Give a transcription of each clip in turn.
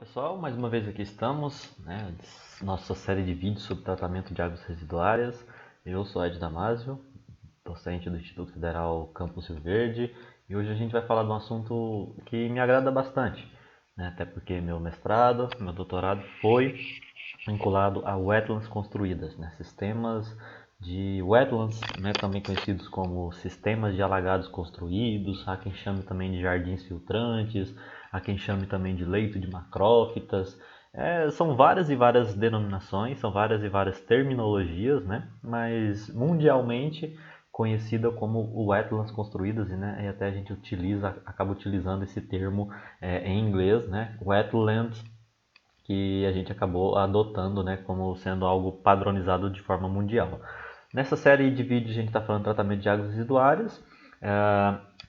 Pessoal, mais uma vez aqui estamos, né? Nossa série de vídeos sobre tratamento de águas residuárias. Eu sou Ed Damasio, docente do Instituto Federal Campus Rio Verde, e hoje a gente vai falar de um assunto que me agrada bastante, né? Até porque meu mestrado, meu doutorado foi vinculado a wetlands construídas, né? Sistemas de wetlands, né? Também conhecidos como sistemas de alagados construídos, há quem chame também de jardins filtrantes, há quem chame também de leito de macrófitas. São várias e várias denominações, são várias e várias terminologias, né? Mas mundialmente conhecida como wetlands construídas, né? E até a gente acaba utilizando esse termo em inglês, né? Wetlands, que a gente acabou adotando, né, como sendo algo padronizado de forma mundial. Nessa série de vídeos a gente está falando de tratamento de águas residuárias.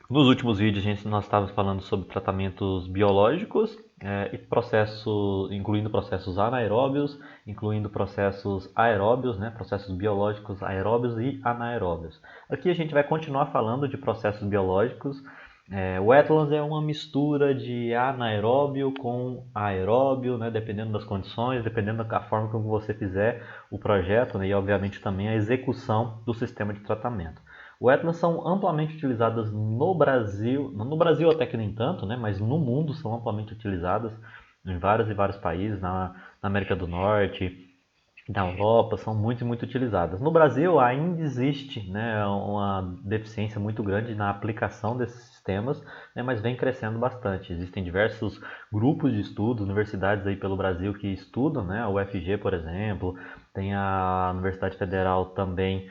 Nos últimos vídeos nós estávamos falando sobre tratamentos biológicos e processos, incluindo processos anaeróbios, incluindo processos aeróbios, né, processos biológicos aeróbios e anaeróbios. Aqui a gente vai continuar falando de processos biológicos. Wetlands é uma mistura de anaeróbio com aeróbio, né, dependendo das condições, dependendo da forma como você fizer o projeto, né, e obviamente também a execução do sistema de tratamento. Wetlands são amplamente utilizadas no Brasil, no Brasil até que nem tanto, né, mas no mundo são amplamente utilizadas em vários e vários países, na América do Norte, na Europa, são muito, muito utilizadas. No Brasil ainda existe, né, uma deficiência muito grande na aplicação desses sistemas, né, mas vem crescendo bastante. Existem diversos grupos de estudos, universidades aí pelo Brasil que estudam, né, a UFG, por exemplo, tem a Universidade Federal também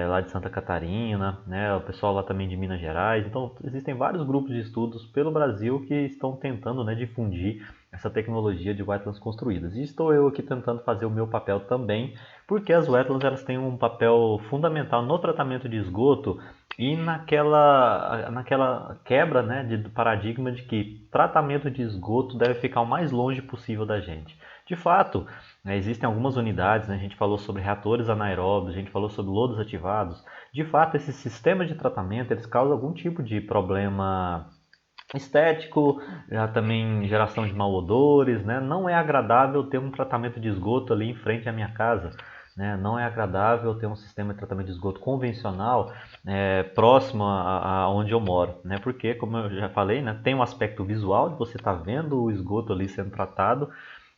lá de Santa Catarina, né, o pessoal lá também de Minas Gerais. Então, existem vários grupos de estudos pelo Brasil que estão tentando, né, difundir essa tecnologia de wetlands construídas. E estou eu aqui tentando fazer o meu papel também, porque as wetlands elas têm um papel fundamental no tratamento de esgoto e naquela quebra, né, do paradigma de que tratamento de esgoto deve ficar o mais longe possível da gente. De fato, né, existem algumas unidades, né, a gente falou sobre reatores anaeróbios, a gente falou sobre lodos ativados. De fato, esses sistemas de tratamento eles causam algum tipo de problema estético, também geração de mau odores, né? Não é agradável ter um tratamento de esgoto ali em frente à minha casa, né? Não é agradável ter um sistema de tratamento de esgoto convencional próximo a onde eu moro, né? Porque, como eu já falei, né, tem um aspecto visual de você estar vendo o esgoto ali sendo tratado,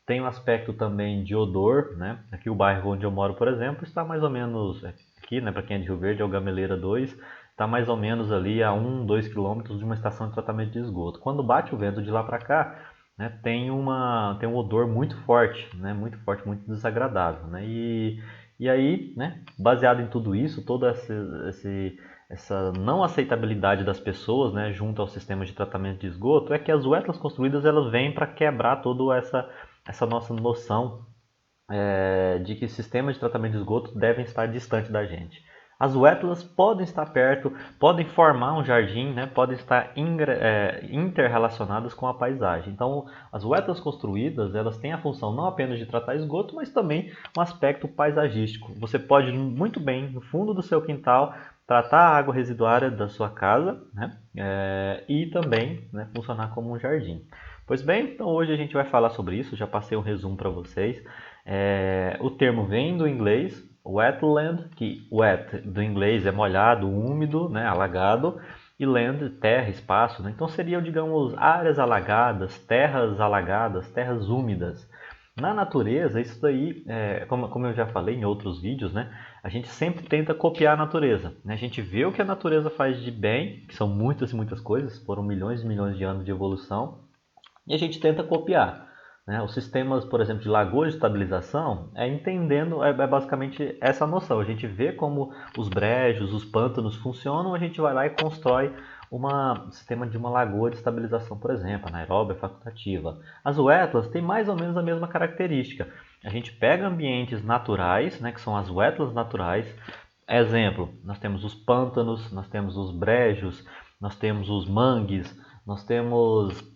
tem um aspecto também de odor, né? Aqui o bairro onde eu moro, por exemplo, está mais ou menos aqui, né, para quem é de Rio Verde, é o Gameleira 2, está mais ou menos ali a 2 quilômetros de uma estação de tratamento de esgoto. Quando bate o vento de lá para cá, né, tem um odor muito forte, né, muito desagradável, né? E aí, né, baseado em tudo isso, toda essa não aceitabilidade das pessoas, né, junto ao sistema de tratamento de esgoto, é que as wetlands construídas elas vêm para quebrar toda essa nossa noção de que sistemas de tratamento de esgoto devem estar distante da gente. As wetlands podem estar perto, podem formar um jardim, né, podem estar interrelacionadas com a paisagem. Então, as wetlands construídas, elas têm a função não apenas de tratar esgoto, mas também um aspecto paisagístico. Você pode muito bem, no fundo do seu quintal, tratar a água residuária da sua casa, né, e também, né, funcionar como um jardim. Pois bem, então hoje a gente vai falar sobre isso, já passei um resumo para vocês. O termo vem do inglês, wetland, que wet do inglês é molhado, úmido, né, alagado, e land, terra, espaço. Né? Então seriam, digamos, áreas alagadas, terras úmidas. Na natureza, isso daí, como eu já falei em outros vídeos, né, a gente sempre tenta copiar a natureza. Né? A gente vê o que a natureza faz de bem, que são muitas e muitas coisas, foram milhões e milhões de anos de evolução, e a gente tenta copiar. Né? Os sistemas, por exemplo, de lagoas de estabilização, é basicamente essa noção. A gente vê como os brejos, os pântanos funcionam, a gente vai lá e constrói um sistema de uma lagoa de estabilização, por exemplo, anaeróbia facultativa. As wetlands têm mais ou menos a mesma característica. A gente pega ambientes naturais, né, que são as wetlands naturais. Exemplo, nós temos os pântanos, nós temos os brejos, nós temos os mangues, nós temos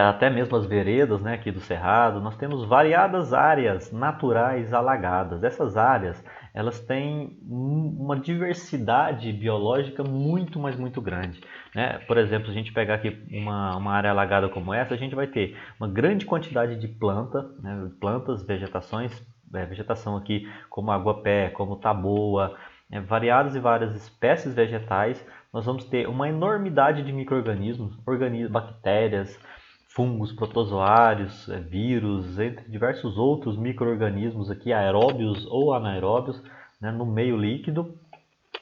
até mesmo as veredas, né, aqui do Cerrado, nós temos variadas áreas naturais alagadas. Essas áreas elas têm uma diversidade biológica muito, mas muito grande, né? Por exemplo, a gente pegar aqui uma área alagada como essa, a gente vai ter uma grande quantidade de planta, né? Plantas, vegetações, vegetação aqui como aguapé, como taboa, variadas e várias espécies vegetais. Nós vamos ter uma enormidade de micro-organismos, bactérias, fungos, protozoários, vírus, entre diversos outros micro-organismos aqui, aeróbios ou anaeróbios, né, no meio líquido.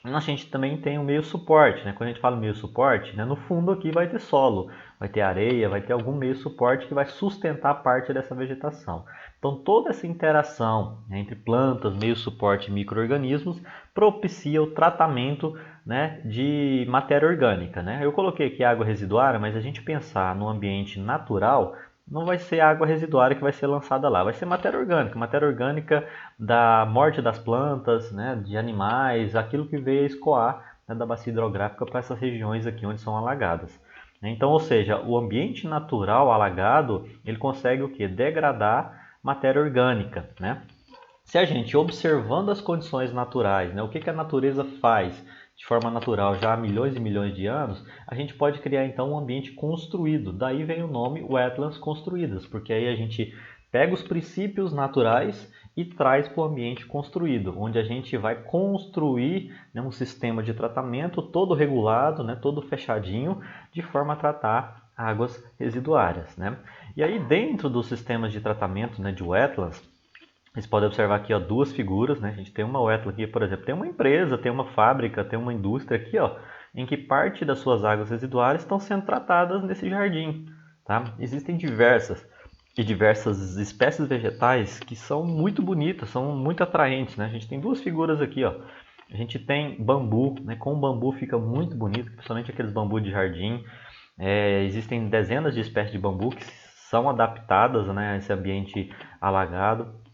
A gente também tem o meio suporte, né? Quando a gente fala meio suporte, né, no fundo aqui vai ter solo, vai ter areia, vai ter algum meio suporte que vai sustentar parte dessa vegetação. Então toda essa interação, né, entre plantas, meio suporte e micro-organismos propicia o tratamento, né, de matéria orgânica, né? Eu coloquei aqui água residuária, mas a gente pensar no ambiente natural, não vai ser água residuária que vai ser lançada lá, vai ser matéria orgânica da morte das plantas, né, de animais, aquilo que veio a escoar, né, da bacia hidrográfica para essas regiões aqui onde são alagadas. Então, ou seja, o ambiente natural alagado, ele consegue o que? Degradar matéria orgânica, né? Se a gente observando as condições naturais, né, o que a natureza faz de forma natural já há milhões e milhões de anos, a gente pode criar então um ambiente construído. Daí vem o nome wetlands construídas, porque aí a gente pega os princípios naturais e traz para o ambiente construído, onde a gente vai construir, né, um sistema de tratamento todo regulado, né, todo fechadinho, de forma a tratar águas residuárias, né? E aí dentro dos sistemas de tratamento, né, de wetlands, vocês podem observar aqui, ó, duas figuras, né? A gente tem uma wetland aqui, por exemplo, tem uma empresa, tem uma fábrica, tem uma indústria aqui, ó, em que parte das suas águas residuárias estão sendo tratadas nesse jardim, tá? Existem diversas espécies vegetais que são muito bonitas, são muito atraentes, né? A gente tem duas figuras aqui, ó. A gente tem bambu, né? Com o bambu fica muito bonito, principalmente aqueles bambu de jardim. Existem dezenas de espécies de bambu que são adaptadas, né, a esse ambiente alagado.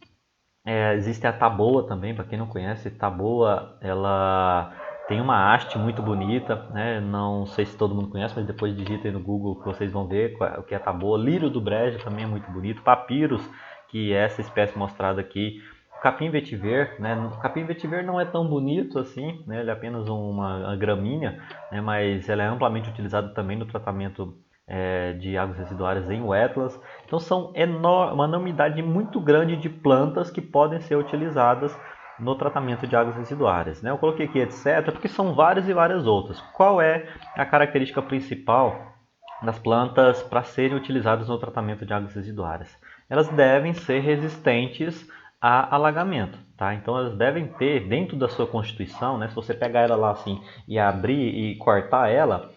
Existe a taboa também, para quem não conhece, taboa, ela tem uma haste muito bonita, né? Não sei se todo mundo conhece, mas depois digitem no Google que vocês vão ver o que é taboa. Lírio do brejo também é muito bonito. Papyrus, que é essa espécie mostrada aqui. Capim vetiver, né? O capim vetiver não é tão bonito assim, né? Ele é apenas uma gramínea, né? Mas ela é amplamente utilizada também no tratamento de águas residuárias em wetlands. Então são uma enormidade muito grande de plantas que podem ser utilizadas no tratamento de águas residuárias, né? Eu coloquei aqui etc, porque são várias e várias outras. Qual é a característica principal das plantas para serem utilizadas no tratamento de águas residuárias? Elas devem ser resistentes a alagamento, tá? Então elas devem ter dentro da sua constituição, né? Se você pegar ela lá assim e abrir e cortar ela,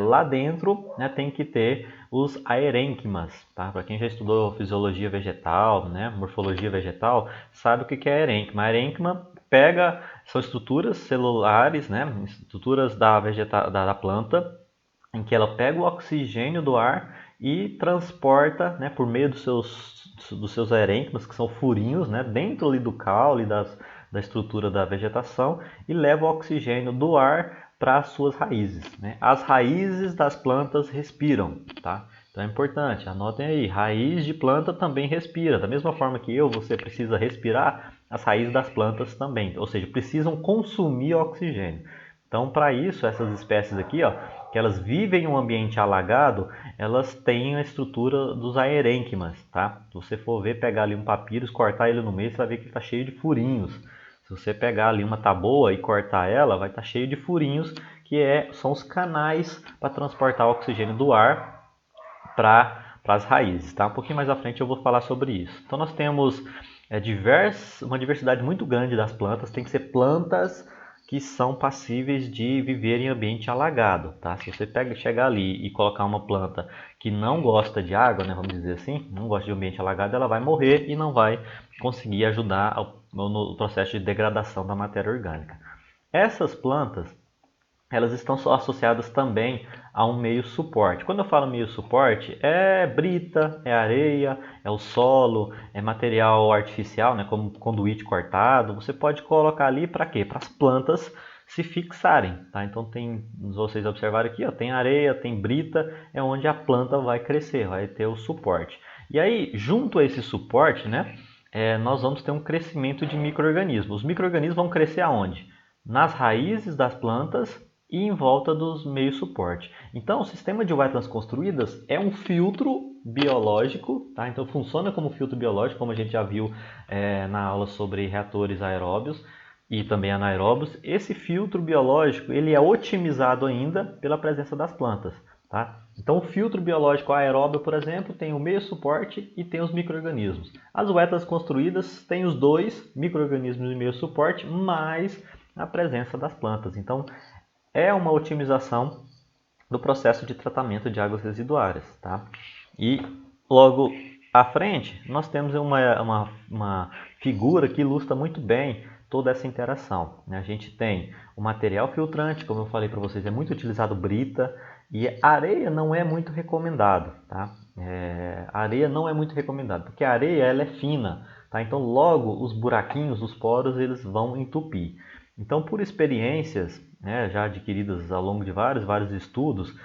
lá dentro, né, tem que ter os aerênquimas, tá? Para quem já estudou fisiologia vegetal, né, morfologia vegetal, sabe o que é aerênquima. A aerênquima são estruturas celulares, né, estruturas da planta, em que ela pega o oxigênio do ar e transporta, né, por meio dos seus aerênquimas, que são furinhos, né, dentro ali do caule da estrutura da vegetação, e leva o oxigênio do ar para as suas raízes, né? As raízes das plantas respiram, tá? Então é importante, anotem aí, raiz de planta também respira. Da mesma forma que você precisa respirar, as raízes das plantas também, ou seja, precisam consumir oxigênio. Então, para isso, essas espécies aqui, ó, que elas vivem em um ambiente alagado, elas têm a estrutura dos aerênquimas, tá? Se você for ver, pegar ali um papyrus, cortar ele no meio, você vai ver que ele está cheio de furinhos. Se você pegar ali uma taboa e cortar ela, vai estar cheio de furinhos, que são os canais para transportar o oxigênio do ar para as raízes, tá? Um pouquinho mais à frente eu vou falar sobre isso. Então nós temos uma diversidade muito grande das plantas, tem que ser plantas que são passíveis de viver em ambiente alagado, tá? Se você chegar ali e colocar uma planta que não gosta de água, né, vamos dizer assim, não gosta de ambiente alagado, ela vai morrer e não vai conseguir ajudar no processo de degradação da matéria orgânica. Essas plantas, elas estão associadas também a um meio suporte. Quando eu falo meio suporte, é brita, é areia, é o solo, é material artificial, né, como conduíte cortado. Você pode colocar ali para quê? Para as plantas se fixarem, tá? Então vocês observarem aqui, ó, tem areia, tem brita, é onde a planta vai crescer, vai ter o suporte. E aí, junto a esse suporte, né, nós vamos ter um crescimento de micro-organismos. Os micro-organismos vão crescer aonde? Nas raízes das plantas e em volta dos meios suporte. Então, o sistema de wetlands construídas é um filtro biológico, tá? Então funciona como filtro biológico, como a gente já viu na aula sobre reatores aeróbios e também anaeróbios. Esse filtro biológico ele é otimizado ainda pela presença das plantas. Tá? Então, o filtro biológico aeróbio, por exemplo, tem o meio suporte e tem os micro-organismos. As wetlands construídas têm os dois, micro-organismos e meio suporte, mais a presença das plantas. Então, é uma otimização do processo de tratamento de águas residuárias. Tá? E logo à frente, nós temos uma figura que ilustra muito bem toda essa interação. A gente tem o material filtrante, como eu falei para vocês, é muito utilizado brita, e areia não é muito recomendado, tá? A areia não é muito recomendado, porque a areia ela é fina, tá? Então logo os buraquinhos, os poros, eles vão entupir. Então por experiências já adquiridas ao longo de vários estudos,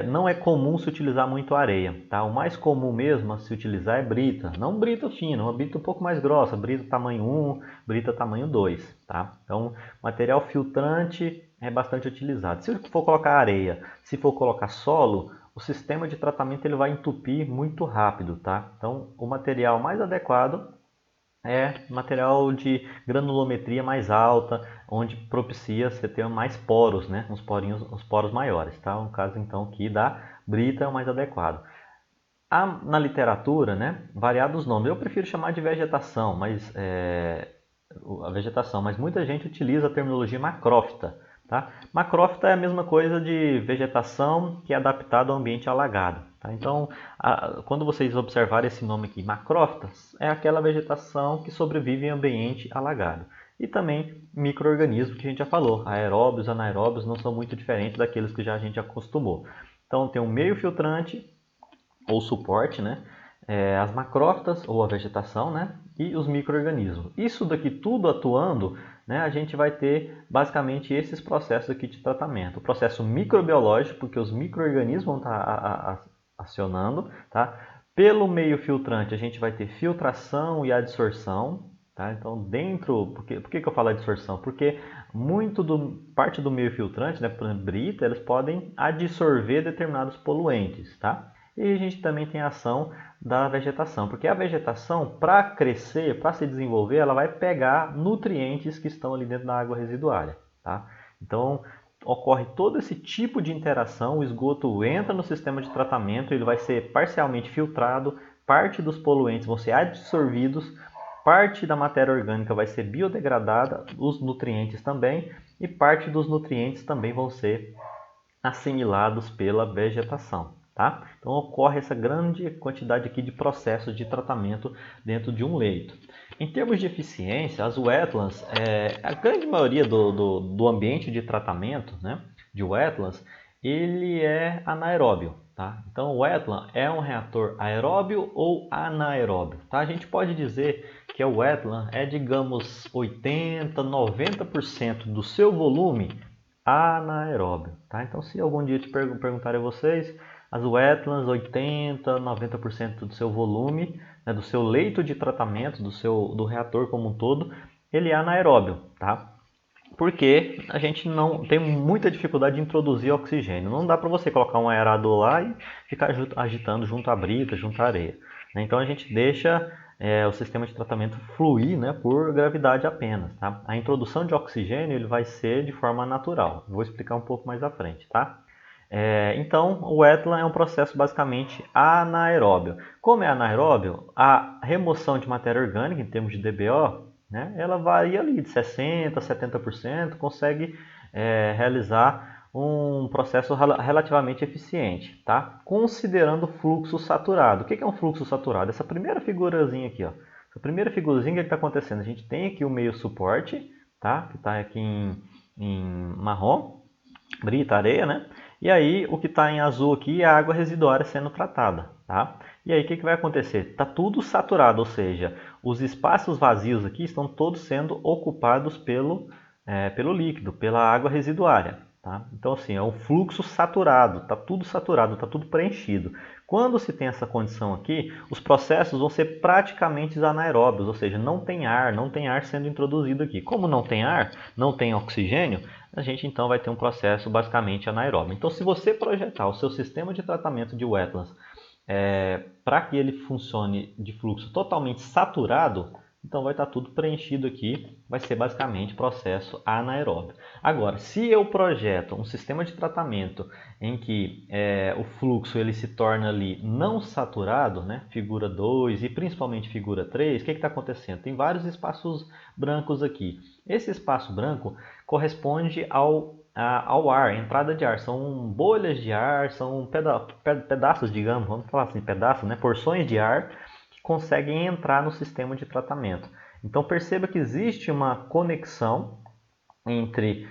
não é comum se utilizar muito areia, tá? O mais comum mesmo a se utilizar é brita, não brita fina, uma brita um pouco mais grossa, brita tamanho 1, brita tamanho 2, tá? Então material filtrante é bastante utilizado. Se for colocar areia, se for colocar solo, o sistema de tratamento ele vai entupir muito rápido, tá? Então, o material mais adequado é material de granulometria mais alta, onde propicia você ter mais poros, né? Os poros maiores, tá? No caso, então, aqui da brita é o mais adequado. Na literatura, né, variados nomes. Eu prefiro chamar de vegetação, mas a vegetação, mas muita gente utiliza a terminologia macrófita. Tá? Macrófita é a mesma coisa de vegetação que é adaptada ao ambiente alagado. Tá? Então, quando vocês observarem esse nome aqui, macrófita, é aquela vegetação que sobrevive em ambiente alagado. E também micro-organismos que a gente já falou, aeróbios, anaeróbios, não são muito diferentes daqueles que a gente acostumou. Então, tem um meio filtrante, ou suporte, né? As macrófitas, ou a vegetação, né? E os micro-organismos. Isso daqui tudo atuando, né? A gente vai ter basicamente esses processos aqui de tratamento. O processo microbiológico, porque os micro-organismos vão estar acionando, tá? Pelo meio filtrante, a gente vai ter filtração e adsorção, tá? Então, por que eu falo adsorção? Porque parte do meio filtrante, né? Por exemplo, brita, eles podem adsorver determinados poluentes, tá? E a gente também tem a ação da vegetação, porque a vegetação, para crescer, para se desenvolver, ela vai pegar nutrientes que estão ali dentro da água residuária. Tá? Então, ocorre todo esse tipo de interação, o esgoto entra no sistema de tratamento, ele vai ser parcialmente filtrado, parte dos poluentes vão ser absorvidos, parte da matéria orgânica vai ser biodegradada, os nutrientes também, e parte dos nutrientes também vão ser assimilados pela vegetação. Tá? Então ocorre essa grande quantidade aqui de processos de tratamento dentro de um leito. Em termos de eficiência, as wetlands, a grande maioria do ambiente de tratamento, né, de wetlands, ele é anaeróbio. Tá? Então o wetland é um reator aeróbio ou anaeróbio. Tá? A gente pode dizer que o wetland é, digamos, 80, 90% do seu volume anaeróbio. Tá? Então se algum dia te perguntarem a vocês, as wetlands, 80, 90% do seu volume, né, do seu leito de tratamento, do reator como um todo, ele é anaeróbio, tá? Porque a gente não tem muita dificuldade de introduzir oxigênio. Não dá para você colocar um aerador lá e ficar agitando junto à brita, junto à areia. Então a gente deixa o sistema de tratamento fluir, né, por gravidade apenas. Tá? A introdução de oxigênio ele vai ser de forma natural. Vou explicar um pouco mais à frente, tá? Então, o wetland é um processo basicamente anaeróbio. Como é anaeróbio, a remoção de matéria orgânica, em termos de DBO, né, ela varia ali de 60% a 70%, consegue realizar um processo relativamente eficiente, tá? Considerando fluxo saturado. O que é um fluxo saturado? Essa primeira figurazinha aqui, ó. Essa primeira figurazinha, o que está acontecendo? A gente tem aqui o meio suporte, tá? Que está aqui em marrom, brita, areia, né? E aí, o que está em azul aqui é a água residuária sendo tratada. Tá? E aí, o que vai acontecer? Está tudo saturado, ou seja, os espaços vazios aqui estão todos sendo ocupados pelo líquido, pela água residuária. Tá? Então, assim, é um fluxo saturado, está tudo preenchido. Quando se tem essa condição aqui, os processos vão ser praticamente anaeróbios, ou seja, não tem ar sendo introduzido aqui. Como não tem ar, não tem oxigênio, a gente então vai ter um processo basicamente anaeróbio. Então, se você projetar o seu sistema de tratamento de wetlands para que ele funcione de fluxo totalmente saturado, então vai estar tudo preenchido aqui, vai ser basicamente processo anaeróbio. Agora, se eu projeto um sistema de tratamento em que o fluxo ele se torna ali não saturado, né? Figura 2 e principalmente figura 3, o que está acontecendo? Tem vários espaços brancos aqui. Esse espaço branco corresponde ao ar, entrada de ar. São bolhas de ar, são pedaços, digamos, vamos falar assim, pedaços, né? Porções de ar que conseguem entrar no sistema de tratamento. Então perceba que existe uma conexão entre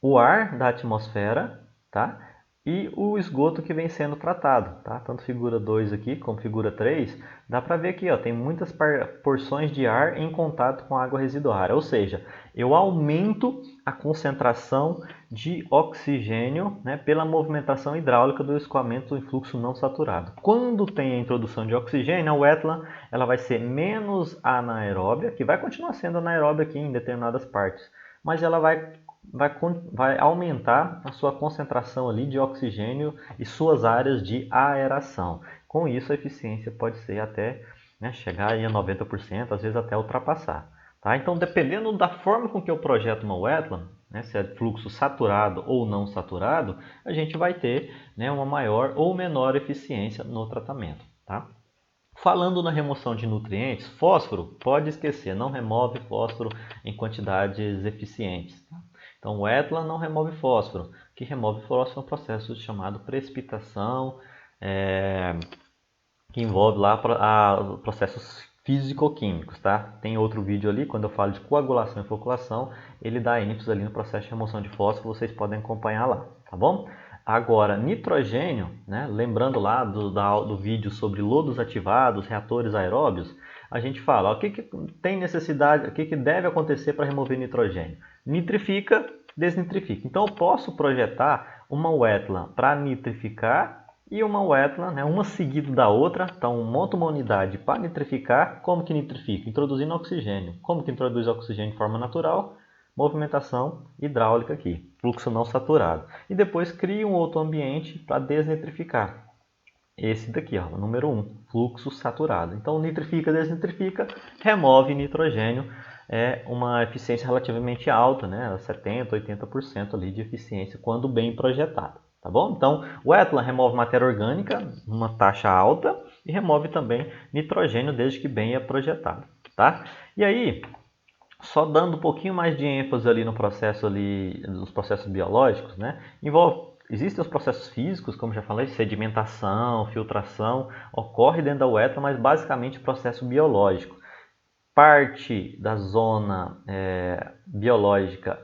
o ar da atmosfera, tá? E o esgoto que vem sendo tratado, tá? Tanto figura 2 aqui como figura 3, dá para ver aqui, ó, tem muitas porções de ar em contato com a água residuária, ou seja, eu aumento a concentração de oxigênio, né, pela movimentação hidráulica do escoamento em fluxo não saturado. Quando tem a introdução de oxigênio, a wetland ela vai ser menos anaeróbia, que vai continuar sendo anaeróbia aqui em determinadas partes, mas ela vai aumentar a sua concentração ali de oxigênio e suas áreas de aeração. Com isso, a eficiência pode ser até chegar aí a 90%, às vezes até ultrapassar. Tá? Então, dependendo da forma com que eu projeto uma wetland, se é fluxo saturado ou não saturado, a gente vai ter uma maior ou menor eficiência no tratamento. Tá? Falando na remoção de nutrientes, fósforo, pode esquecer, não remove fósforo em quantidades eficientes. Tá? Então, o wetland não remove fósforo. O que remove fósforo é um processo chamado precipitação, que envolve lá processos físico-químicos. Tá? Tem outro vídeo ali, quando eu falo de coagulação e floculação, ele dá ênfase ali no processo de remoção de fósforo, vocês podem acompanhar lá, tá bom? Agora, nitrogênio, lembrando lá do vídeo sobre lodos ativados, reatores aeróbios, a gente fala o que tem necessidade, o que deve acontecer para remover nitrogênio. Nitrifica, desnitrifica. Então, eu posso projetar uma wetland para nitrificar e uma wetland, uma seguida da outra. Então, monta uma unidade para nitrificar. Como que nitrifica? Introduzindo oxigênio. Como que introduz oxigênio de forma natural? Movimentação hidráulica aqui, fluxo não saturado. E depois cria um outro ambiente para desnitrificar. Esse daqui, ó, o número 1, fluxo saturado. Então, nitrifica, desnitrifica, remove nitrogênio. É uma eficiência relativamente alta, 70%, 80% ali de eficiência quando bem projetado. Tá bom? Então, o wetland remove matéria orgânica, uma taxa alta, e remove também nitrogênio desde que bem é projetado. Tá? E aí, só dando um pouquinho mais de ênfase ali no processo ali, nos processos biológicos, existem os processos físicos, como já falei, sedimentação, filtração, ocorre dentro da wetland, mas basicamente processo biológico. Parte da zona biológica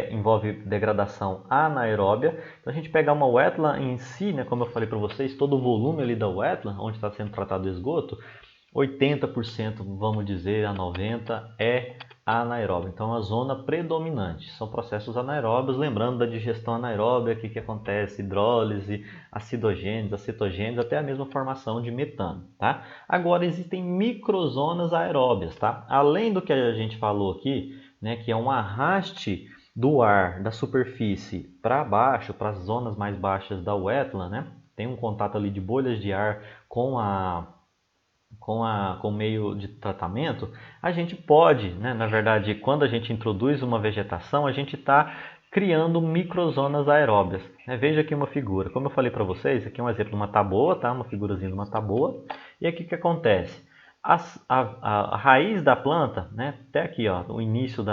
envolve degradação anaeróbia. Então a gente pegar uma wetland em si, como eu falei para vocês, todo o volume ali da wetland, onde está sendo tratado o esgoto, 80%, vamos dizer, a 90% é anaeróbio. Então, a zona predominante são processos anaeróbios. Lembrando da digestão anaeróbia, que acontece hidrólise, acidogênese, acetogênese, até a mesma formação de metano. Tá? Agora, existem microzonas aeróbias. Tá? Além do que a gente falou aqui, que é um arraste do ar da superfície para baixo, para as zonas mais baixas da wetland, tem um contato ali de bolhas de ar com o meio de tratamento, a gente pode, na verdade, quando a gente introduz uma vegetação, a gente está criando microzonas aeróbias. Veja aqui uma figura, como eu falei para vocês, aqui é um exemplo de uma taboa, tá? Uma figurazinha de uma taboa, e aqui o que acontece? A raiz da planta, até aqui, ó, o início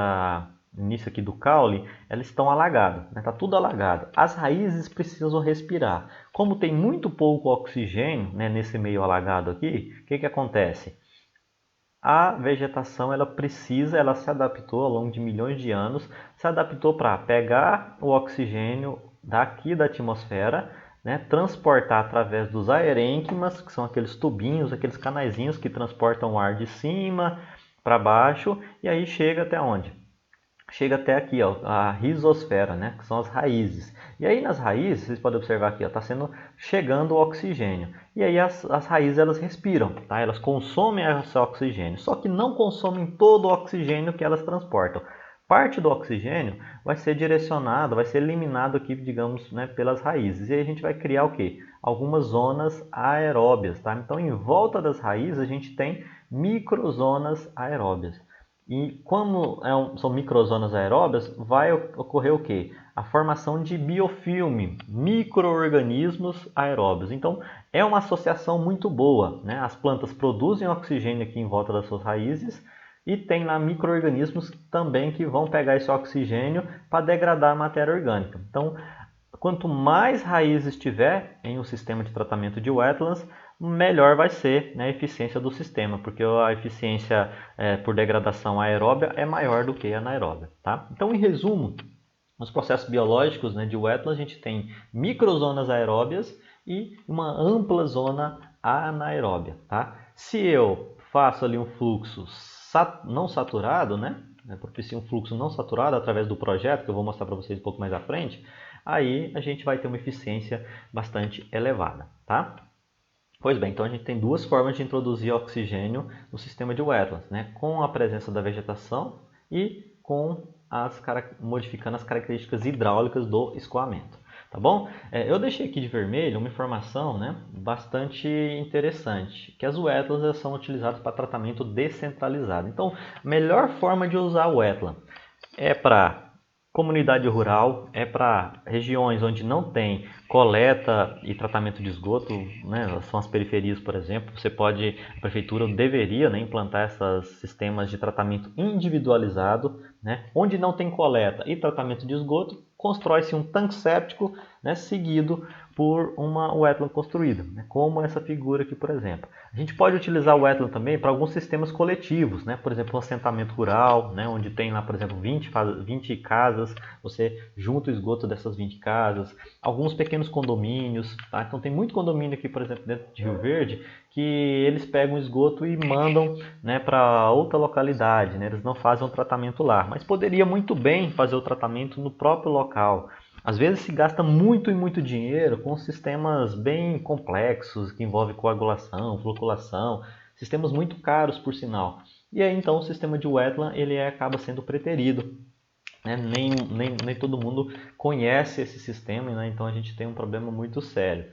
aqui do caule, elas estão alagadas, está tudo alagado. As raízes precisam respirar. Como tem muito pouco oxigênio nesse meio alagado aqui, o que acontece? A vegetação ela se adaptou ao longo de milhões de anos, se adaptou para pegar o oxigênio daqui da atmosfera, transportar através dos aerênquimas, que são aqueles tubinhos, aqueles canaizinhos que transportam o ar de cima para baixo, e aí chega até onde? chega até aqui, ó, a rizosfera, né, que são as raízes. E aí nas raízes, vocês podem observar aqui, está chegando o oxigênio. E aí as raízes elas respiram, tá? Elas consomem esse oxigênio, só que não consomem todo o oxigênio que elas transportam. Parte do oxigênio vai ser direcionado, vai ser eliminado aqui, digamos, né, pelas raízes. E aí a gente vai criar o quê? Algumas zonas aeróbias, tá? Então em volta das raízes a gente tem microzonas aeróbias. E como são microzonas aeróbias, vai ocorrer o quê? A formação de biofilme, micro-organismos aeróbios. Então, é uma associação muito boa, né? As plantas produzem oxigênio aqui em volta das suas raízes e tem lá micro-organismos também que vão pegar esse oxigênio para degradar a matéria orgânica. Então, quanto mais raízes tiver em um sistema de tratamento de wetlands, melhor vai ser, né, a eficiência do sistema, porque a eficiência por degradação aeróbia é maior do que a anaeróbia. Tá? Então, em resumo, nos processos biológicos, né, de wetlands, a gente tem microzonas aeróbias e uma ampla zona anaeróbia. Tá? Se eu faço ali um fluxo não saturado, né, propicio um fluxo não saturado através do projeto, que eu vou mostrar para vocês um pouco mais à frente, aí a gente vai ter uma eficiência bastante elevada. Tá? Pois bem, então a gente tem duas formas de introduzir oxigênio no sistema de wetlands, né? Com a presença da vegetação e modificando as características hidráulicas do escoamento. Tá bom? Eu deixei aqui de vermelho uma informação, né, bastante interessante, que as wetlands são utilizadas para tratamento descentralizado. Então, a melhor forma de usar a wetland é para comunidade rural, é para regiões onde não tem coleta e tratamento de esgoto, né? São as periferias, por exemplo. A prefeitura deveria, né, implantar esses sistemas de tratamento individualizado, né? Onde não tem coleta e tratamento de esgoto, constrói-se um tanque séptico, né, seguido por uma wetland construída, né, como essa figura aqui, por exemplo. A gente pode utilizar o wetland também para alguns sistemas coletivos, né, por exemplo, um assentamento rural, né, onde tem lá, por exemplo, 20 casas, você junta o esgoto dessas 20 casas, alguns pequenos condomínios, tá? Então tem muito condomínio aqui, por exemplo, dentro de Rio Verde, que eles pegam o esgoto e mandam, né, para outra localidade, né? Eles não fazem um tratamento lá, mas poderia muito bem fazer o tratamento no próprio local. Às vezes se gasta muito e muito dinheiro com sistemas bem complexos que envolvem coagulação, floculação, sistemas muito caros por sinal. E aí então o sistema de wetland ele acaba sendo preterido, né? Nem todo mundo conhece esse sistema, né? Então a gente tem um problema muito sério.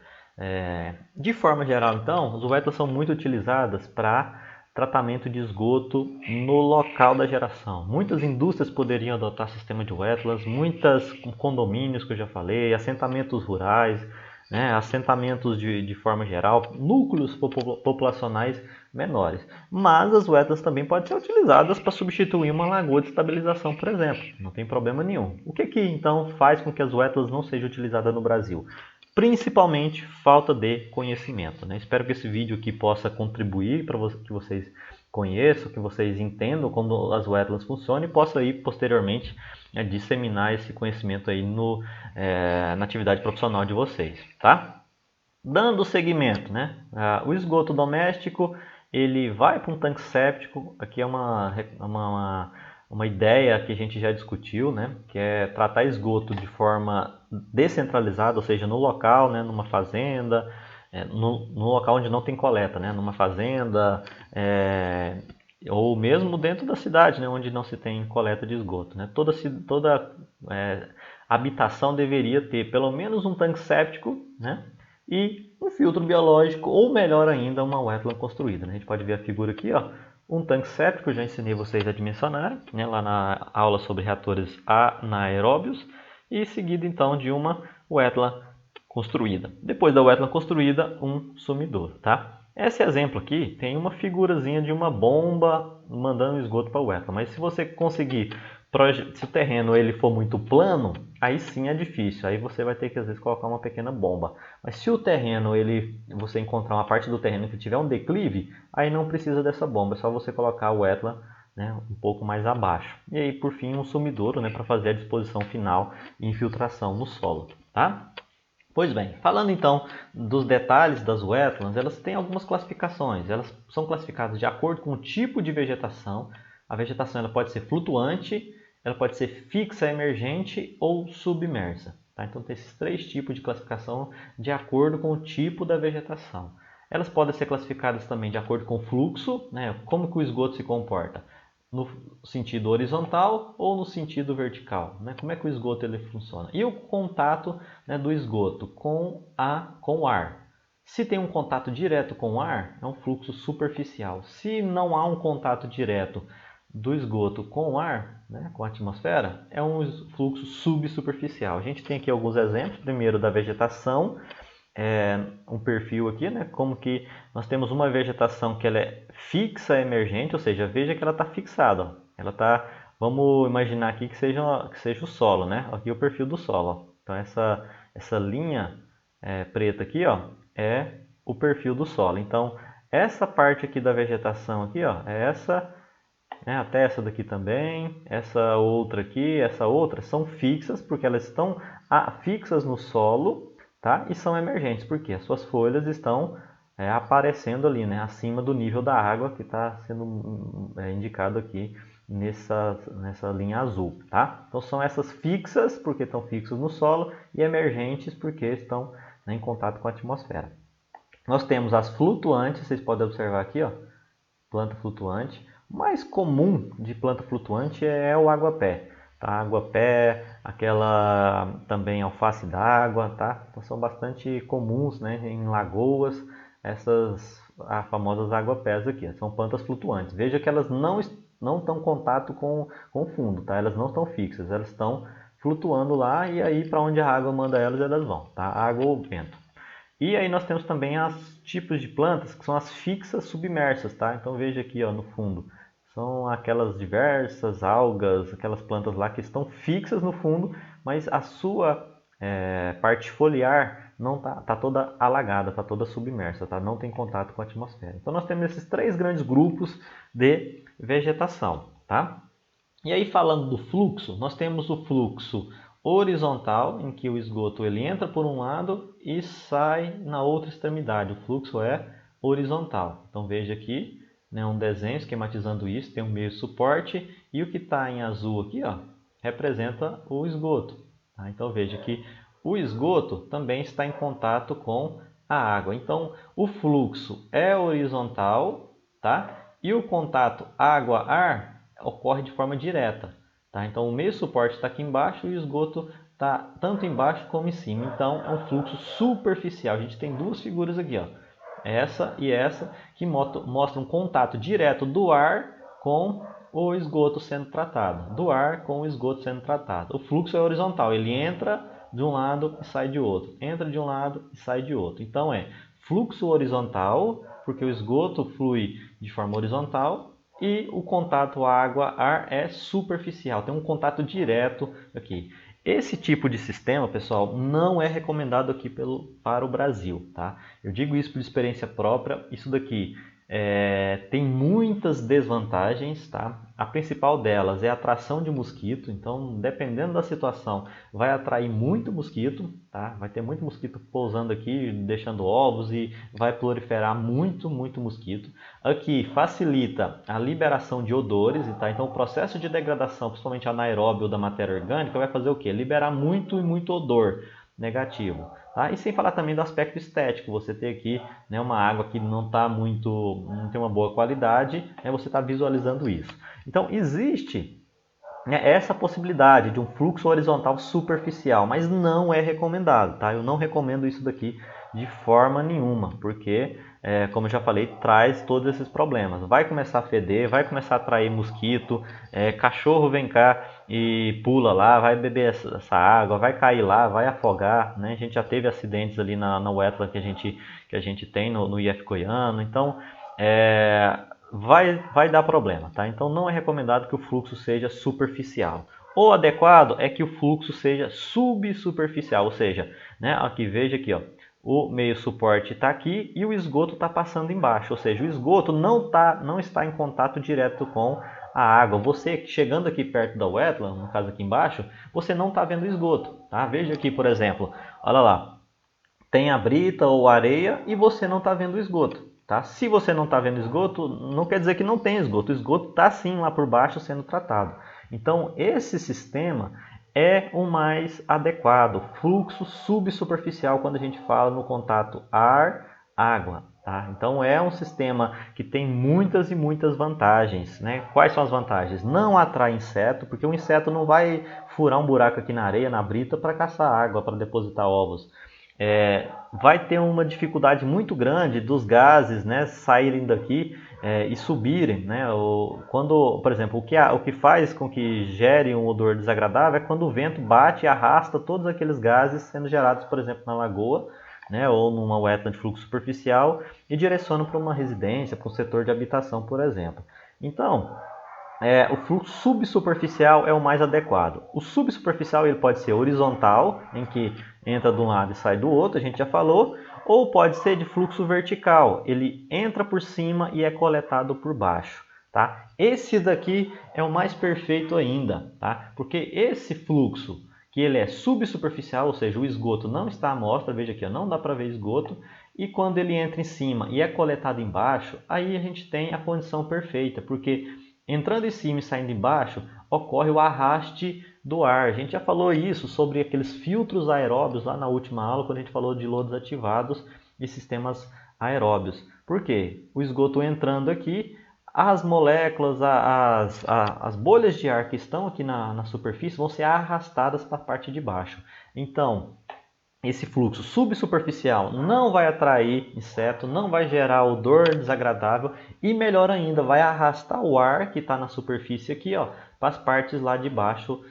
De forma geral, então, as wetlands são muito utilizadas para tratamento de esgoto no local da geração. Muitas indústrias poderiam adotar sistema de wetlands, muitos condomínios que eu já falei, assentamentos rurais, né, assentamentos de forma geral, núcleos populacionais menores. Mas as wetlands também podem ser utilizadas para substituir uma lagoa de estabilização, por exemplo. Não tem problema nenhum. O que então faz com que as wetlands não sejam utilizadas no Brasil? Principalmente falta de conhecimento, né? Espero que esse vídeo aqui possa contribuir para que vocês conheçam, que vocês entendam como as wetlands funcionam e possa aí posteriormente disseminar esse conhecimento aí na atividade profissional de vocês, tá? Dando seguimento, né? O esgoto doméstico ele vai para um tanque séptico. Aqui é uma ideia que a gente já discutiu, né? Que é tratar esgoto de forma descentralizada, ou seja, no local, né? Numa fazenda, no local onde não tem coleta, né? Numa fazenda, ou mesmo dentro da cidade, né? Onde não se tem coleta de esgoto, né? Toda habitação deveria ter pelo menos um tanque séptico, né? E um filtro biológico, ou melhor ainda, uma wetland construída, né? A gente pode ver a figura aqui, ó. Um tanque séptico, eu já ensinei vocês a dimensionar, né, lá na aula sobre reatores anaeróbios, e seguido então de uma wetland construída. Depois da wetland construída, um sumidouro, tá? Esse exemplo aqui tem uma figurazinha de uma bomba mandando esgoto para a wetland, mas se você conseguir, se o terreno ele for muito plano, aí sim é difícil, aí você vai ter que às vezes colocar uma pequena bomba. Mas se o terreno, você encontrar uma parte do terreno que tiver um declive, aí não precisa dessa bomba, é só você colocar o wetland, né, um pouco mais abaixo. E aí por fim um sumidouro, né, para fazer a disposição final e infiltração no solo. Tá? Pois bem, falando então dos detalhes das wetlands, elas têm algumas classificações. Elas são classificadas de acordo com o tipo de vegetação. A vegetação ela pode ser flutuante, ela pode ser fixa, emergente ou submersa. Tá? Então tem esses 3 tipos de classificação de acordo com o tipo da vegetação. Elas podem ser classificadas também de acordo com o fluxo, né? Como que o esgoto se comporta, no sentido horizontal ou no sentido vertical, né? Como é que o esgoto ele funciona. E o contato, né, do esgoto com o ar. Se tem um contato direto com o ar, é um fluxo superficial. Se não há um contato direto do esgoto com o ar, né, com a atmosfera, é um fluxo subsuperficial. A gente tem aqui alguns exemplos, primeiro da vegetação, um perfil aqui, né, como que nós temos uma vegetação que ela é fixa emergente, ou seja, veja que ela está fixada. Ó. Ela tá, vamos imaginar aqui que seja o solo, né? Aqui é o perfil do solo. Ó. Então essa linha preta aqui, ó, é o perfil do solo. Então essa parte aqui da vegetação aqui, ó, é essa, né, até essa daqui também, essa outra aqui, essa outra, são fixas porque elas estão fixas no solo, tá? E são emergentes porque as suas folhas estão aparecendo ali, né, acima do nível da água que está sendo indicado aqui nessa linha azul, tá? Então são essas fixas porque estão fixas no solo e emergentes porque estão, né, em contato com a atmosfera. Nós temos as flutuantes, vocês podem observar aqui, ó, planta flutuante. O mais comum de planta flutuante é o aguapé, tá? Aguapé, aquela também alface d'água, tá? Então são bastante comuns, né, em lagoas, essas famosas aguapés aqui. São plantas flutuantes. Veja que elas não estão em contato com o fundo, tá? Elas não estão fixas, elas estão flutuando lá e aí para onde a água manda elas vão, tá? Água ou vento. E aí nós temos também os tipos de plantas que são as fixas submersas, tá? Então veja aqui, ó, no fundo, são aquelas diversas algas, aquelas plantas lá que estão fixas no fundo, mas a sua parte foliar não tá toda alagada, tá toda submersa, tá? Não tem contato com a atmosfera. Então nós temos esses 3 grandes grupos de vegetação, tá? E aí falando do fluxo, nós temos o fluxo horizontal, em que o esgoto ele entra por um lado e sai na outra extremidade. O fluxo é horizontal. Então veja aqui, né, um desenho esquematizando isso, tem um meio suporte e o que está em azul aqui, ó, representa o esgoto. Tá? Então veja que o esgoto também está em contato com a água. Então o fluxo é horizontal, tá? E o contato água-ar ocorre de forma direta. Tá? Então o meio suporte está aqui embaixo e o esgoto está tanto embaixo como em cima. Então é um fluxo superficial. A gente tem 2 figuras aqui, ó, essa e essa, que mostram um contato direto do ar com o esgoto sendo tratado. Do ar com o esgoto sendo tratado. O fluxo é horizontal, ele entra de um lado e sai de outro. Entra de um lado e sai de outro. Então é fluxo horizontal, porque o esgoto flui de forma horizontal, e o contato água-ar é superficial, tem um contato direto aqui. Esse tipo de sistema, pessoal, não é recomendado aqui para o Brasil, tá? Eu digo isso por experiência própria, isso daqui tem muitas desvantagens, tá? A principal delas é a atração de mosquito, então dependendo da situação vai atrair muito mosquito, tá? Vai ter muito mosquito pousando aqui, deixando ovos e vai proliferar muito mosquito. Aqui facilita a liberação de odores, tá? Então o processo de degradação, principalmente anaeróbio da matéria orgânica, vai fazer o quê? Liberar muito odor negativo. Tá? E sem falar também do aspecto estético, você ter aqui, né, uma água que não tem uma boa qualidade, né, você está visualizando isso. Então existe, né, essa possibilidade de um fluxo horizontal superficial, mas não é recomendado, tá? Eu não recomendo isso daqui de forma nenhuma, porque, como eu já falei, traz todos esses problemas. Vai começar a feder, vai começar a atrair mosquito, cachorro vem cá e pula lá, vai beber essa água, vai cair lá, vai afogar, né? A gente já teve acidentes ali na wetland que a gente tem no IF Goiano, então vai dar problema, tá? Então não é recomendado que o fluxo seja superficial. O adequado é que o fluxo seja subsuperficial, ou seja, né, aqui veja aqui, ó, o meio suporte está aqui e o esgoto está passando embaixo, ou seja, o esgoto não está em contato direto com a água. Você chegando aqui perto da wetland, no caso aqui embaixo, você não está vendo o esgoto, tá? Veja aqui, por exemplo, olha lá, tem a brita ou areia e você não está vendo o esgoto. Tá? Se você não está vendo esgoto, não quer dizer que não tem esgoto. O esgoto está sim lá por baixo sendo tratado. Então, esse sistema é o mais adequado, fluxo subsuperficial, quando a gente fala no contato ar-água. Tá? Então, é um sistema que tem muitas e muitas vantagens. Né? Quais são as vantagens? Não atrai inseto, porque o inseto não vai furar um buraco aqui na areia, na brita, para caçar água, para depositar ovos. Vai ter uma dificuldade muito grande dos gases, né, saírem daqui e subirem, né? Quando, por exemplo, o que faz com que gere um odor desagradável é quando o vento bate e arrasta todos aqueles gases sendo gerados, por exemplo, na lagoa, né, ou numa wetland de fluxo superficial e direciona para uma residência, para um setor de habitação, por exemplo. Então, o fluxo subsuperficial é o mais adequado. O subsuperficial ele pode ser horizontal, em que entra de um lado e sai do outro, a gente já falou, ou pode ser de fluxo vertical, ele entra por cima e é coletado por baixo. Tá? Esse daqui é o mais perfeito ainda, tá? Porque esse fluxo, que ele é subsuperficial, ou seja, o esgoto não está à mostra, veja aqui, não dá para ver esgoto, e quando ele entra em cima e é coletado embaixo, aí a gente tem a condição perfeita, porque entrando em cima e saindo embaixo, ocorre o arraste do ar. A gente já falou isso sobre aqueles filtros aeróbios lá na última aula, quando a gente falou de lodos ativados e sistemas aeróbios. Por quê? O esgoto entrando aqui, as moléculas, as bolhas de ar que estão aqui na superfície vão ser arrastadas para a parte de baixo. Então, esse fluxo subsuperficial não vai atrair inseto, não vai gerar odor desagradável e, melhor ainda, vai arrastar o ar que está na superfície aqui, ó, para as partes lá de baixo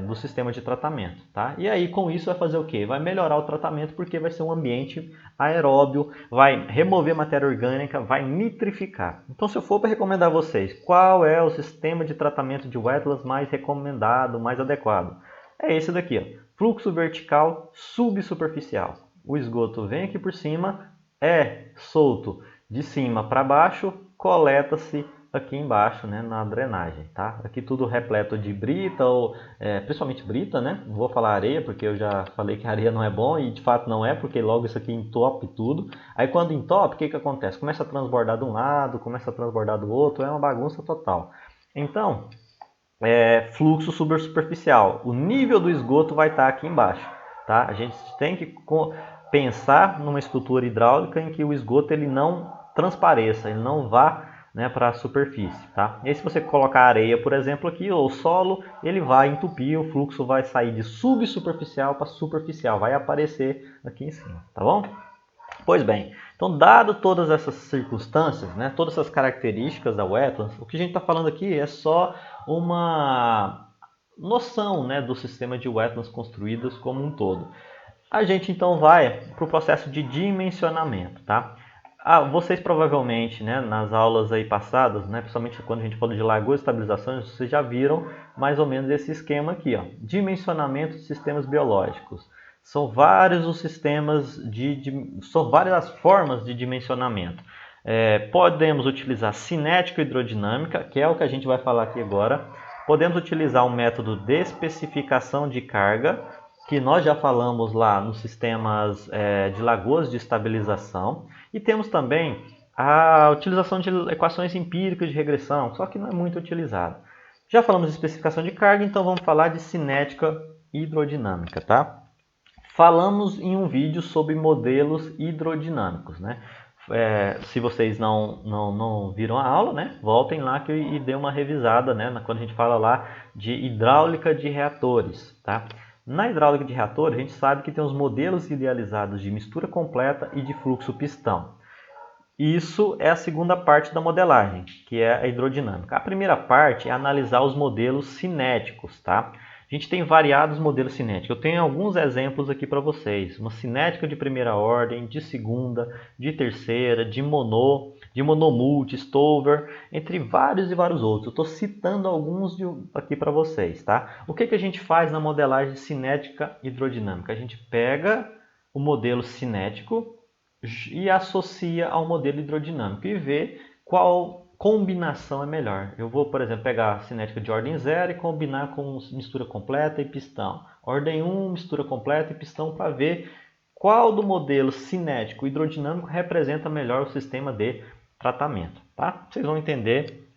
do sistema de tratamento. Tá? E aí, com isso, vai fazer o quê? Vai melhorar o tratamento porque vai ser um ambiente aeróbio, vai remover matéria orgânica, vai nitrificar. Então, se eu for para recomendar a vocês qual é o sistema de tratamento de wetlands mais recomendado, mais adequado, é esse daqui, ó. Fluxo vertical subsuperficial. O esgoto vem aqui por cima, é solto de cima para baixo, coleta-se aqui embaixo, né, na drenagem. Tá? Aqui tudo repleto de brita, ou principalmente brita, né? Não vou falar areia, porque eu já falei que a areia não é bom, e de fato não é, porque logo isso aqui entope tudo. Aí quando entope, o que acontece? Começa a transbordar de um lado, começa a transbordar do outro, é uma bagunça total. Então, fluxo superficial. O nível do esgoto vai estar aqui embaixo. Tá? A gente tem que pensar numa estrutura hidráulica em que o esgoto ele não transpareça, ele não vá, né, para a superfície. Tá? E aí, se você colocar areia, por exemplo, aqui, ou solo, ele vai entupir, o fluxo vai sair de subsuperficial para superficial, vai aparecer aqui em cima. Tá bom? Pois bem, então dado todas essas circunstâncias, né, todas essas características da wetlands, o que a gente está falando aqui é só uma noção, né, do sistema de wetlands construídas como um todo. A gente então vai para o processo de dimensionamento, tá? Vocês provavelmente, né, nas aulas aí passadas, né, principalmente quando a gente falou de lagoas e estabilizações, vocês já viram mais ou menos esse esquema aqui, ó, dimensionamento de sistemas biológicos. São vários os sistemas são várias as formas de dimensionamento. Podemos utilizar cinética e hidrodinâmica, que é o que a gente vai falar aqui agora. Podemos utilizar o método de especificação de carga, que nós já falamos lá nos sistemas de lagoas de estabilização. E temos também a utilização de equações empíricas de regressão, só que não é muito utilizado. Já falamos de especificação de carga, então vamos falar de cinética e hidrodinâmica, tá? Falamos em um vídeo sobre modelos hidrodinâmicos, né? Se vocês não viram a aula, né? Voltem lá e dê uma revisada, né? Quando a gente fala lá de hidráulica de reatores, tá? Na hidráulica de reatores, a gente sabe que tem os modelos idealizados de mistura completa e de fluxo pistão. Isso é a segunda parte da modelagem, que é a hidrodinâmica. A primeira parte é analisar os modelos cinéticos, tá? A gente tem variados modelos cinéticos. Eu tenho alguns exemplos aqui para vocês. Uma cinética de primeira ordem, de segunda, de terceira, de monomulti, Stover, entre vários e vários outros. Eu estou citando alguns aqui para vocês, tá? O que a gente faz na modelagem cinética hidrodinâmica? A gente pega o modelo cinético e associa ao modelo hidrodinâmico e vê qual combinação é melhor. Eu vou, por exemplo, pegar a cinética de ordem 0 e combinar com mistura completa e pistão. Ordem 1, mistura completa e pistão, para ver qual do modelo cinético hidrodinâmico representa melhor o sistema de tratamento. Tá? Vocês vão entender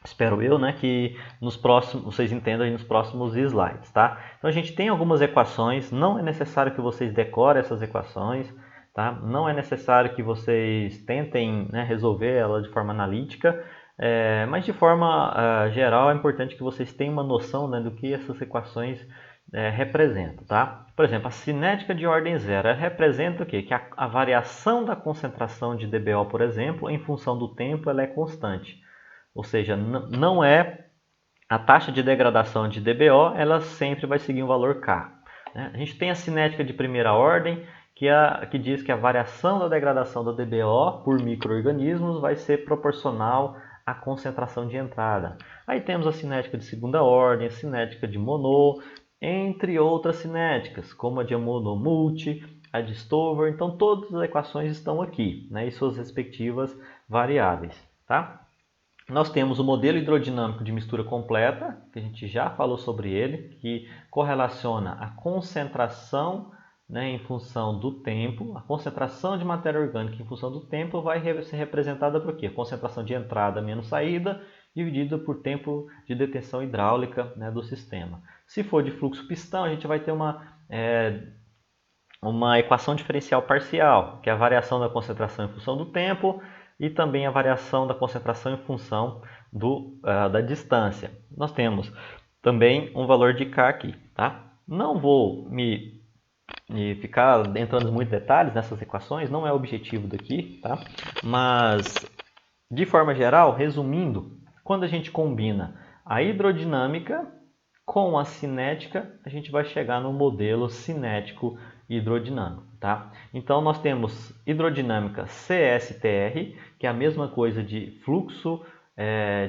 espero eu, né, que nos próximos, vocês entendam aí nos próximos slides, tá? Então a gente tem algumas equações, não é necessário que vocês decorem essas equações, tá? Não é necessário que vocês tentem, né, resolver ela de forma analítica, mas de forma geral é importante que vocês tenham uma noção, né, do que essas equações representam, tá? Por exemplo, a cinética de ordem zero representa o quê? Que a variação da concentração de DBO, por exemplo, em função do tempo, ela é constante. Ou seja, não é a taxa de degradação de DBO, ela sempre vai seguir um valor K. Né? A gente tem a cinética de primeira ordem, que diz que a variação da degradação da DBO por micro-organismos vai ser proporcional à concentração de entrada. Aí temos a cinética de segunda ordem, a cinética de Monod, entre outras cinéticas, como a de Monod-Multi, a de Stover. Então, todas as equações estão aqui, né, e suas respectivas variáveis. Tá? Nós temos o modelo hidrodinâmico de mistura completa, que a gente já falou sobre ele, que correlaciona a concentração, né, em função do tempo. A concentração de matéria orgânica em função do tempo vai ser representada por quê? Concentração de entrada menos saída, dividida por tempo de detenção hidráulica, né, do sistema. Se for de fluxo pistão, a gente vai ter uma equação diferencial parcial, que é a variação da concentração em função do tempo, e também a variação da concentração em função da distância. Nós temos também um valor de K aqui. Tá? Não vou me ficar entrando em muitos detalhes nessas equações, não é o objetivo daqui, tá? Mas, de forma geral, resumindo, quando a gente combina a hidrodinâmica com a cinética, a gente vai chegar no modelo cinético hidrodinâmico. Tá? Então, nós temos hidrodinâmica CSTR, que é a mesma coisa de fluxo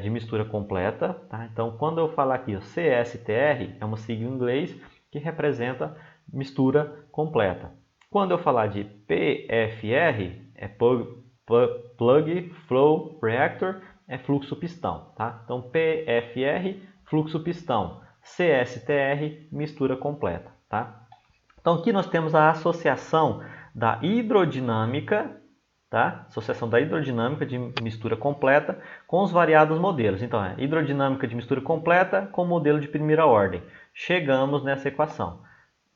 de mistura completa. Tá? Então, quando eu falar aqui, ó, CSTR é uma sigla em inglês que representa mistura completa. Quando eu falar de PFR, é Plug Flow Reactor, é fluxo pistão. Tá? Então, PFR, fluxo pistão. CSTR, mistura completa. Tá? Então, aqui nós temos a associação da hidrodinâmica, tá? Associação da hidrodinâmica de mistura completa com os variados modelos. Então, é hidrodinâmica de mistura completa com modelo de primeira ordem. Chegamos nessa equação.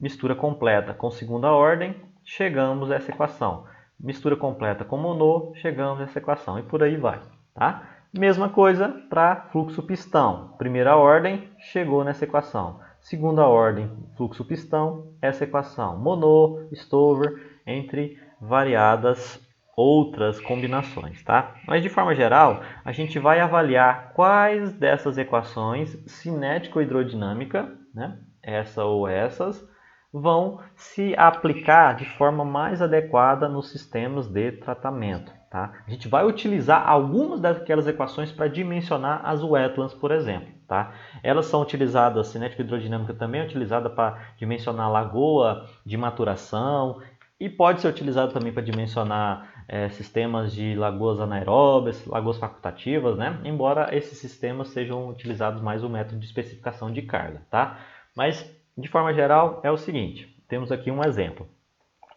Mistura completa com segunda ordem, chegamos nessa equação. Mistura completa com Monod, chegamos nessa equação. E por aí vai. Tá? Mesma coisa para fluxo pistão. Primeira ordem, chegou nessa equação. Segunda ordem, fluxo pistão, essa equação. Monod, Stover, entre variadas outras combinações. Tá? Mas de forma geral, a gente vai avaliar quais dessas equações, cinética ou hidrodinâmica, né? Essa ou essas, vão se aplicar de forma mais adequada nos sistemas de tratamento. Tá? A gente vai utilizar algumas daquelas equações para dimensionar as wetlands, por exemplo. Tá? Elas são utilizadas, a cinética hidrodinâmica também é utilizada para dimensionar lagoa de maturação e pode ser utilizada também para dimensionar sistemas de lagoas anaeróbias, lagoas facultativas, né? Embora esses sistemas sejam utilizados mais o método de especificação de carga. Tá? Mas, de forma geral, é o seguinte, temos aqui um exemplo.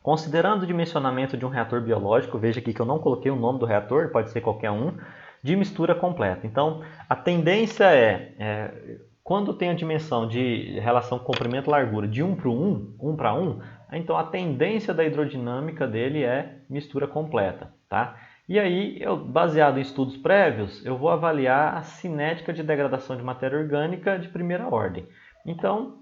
Considerando o dimensionamento de um reator biológico, veja aqui que eu não coloquei o nome do reator, pode ser qualquer um, de mistura completa. Então, a tendência quando tem a dimensão de relação comprimento-largura de 1 para 1, então a tendência da hidrodinâmica dele é mistura completa. Tá? E aí, baseado em estudos prévios, eu vou avaliar a cinética de degradação de matéria orgânica de primeira ordem. Então,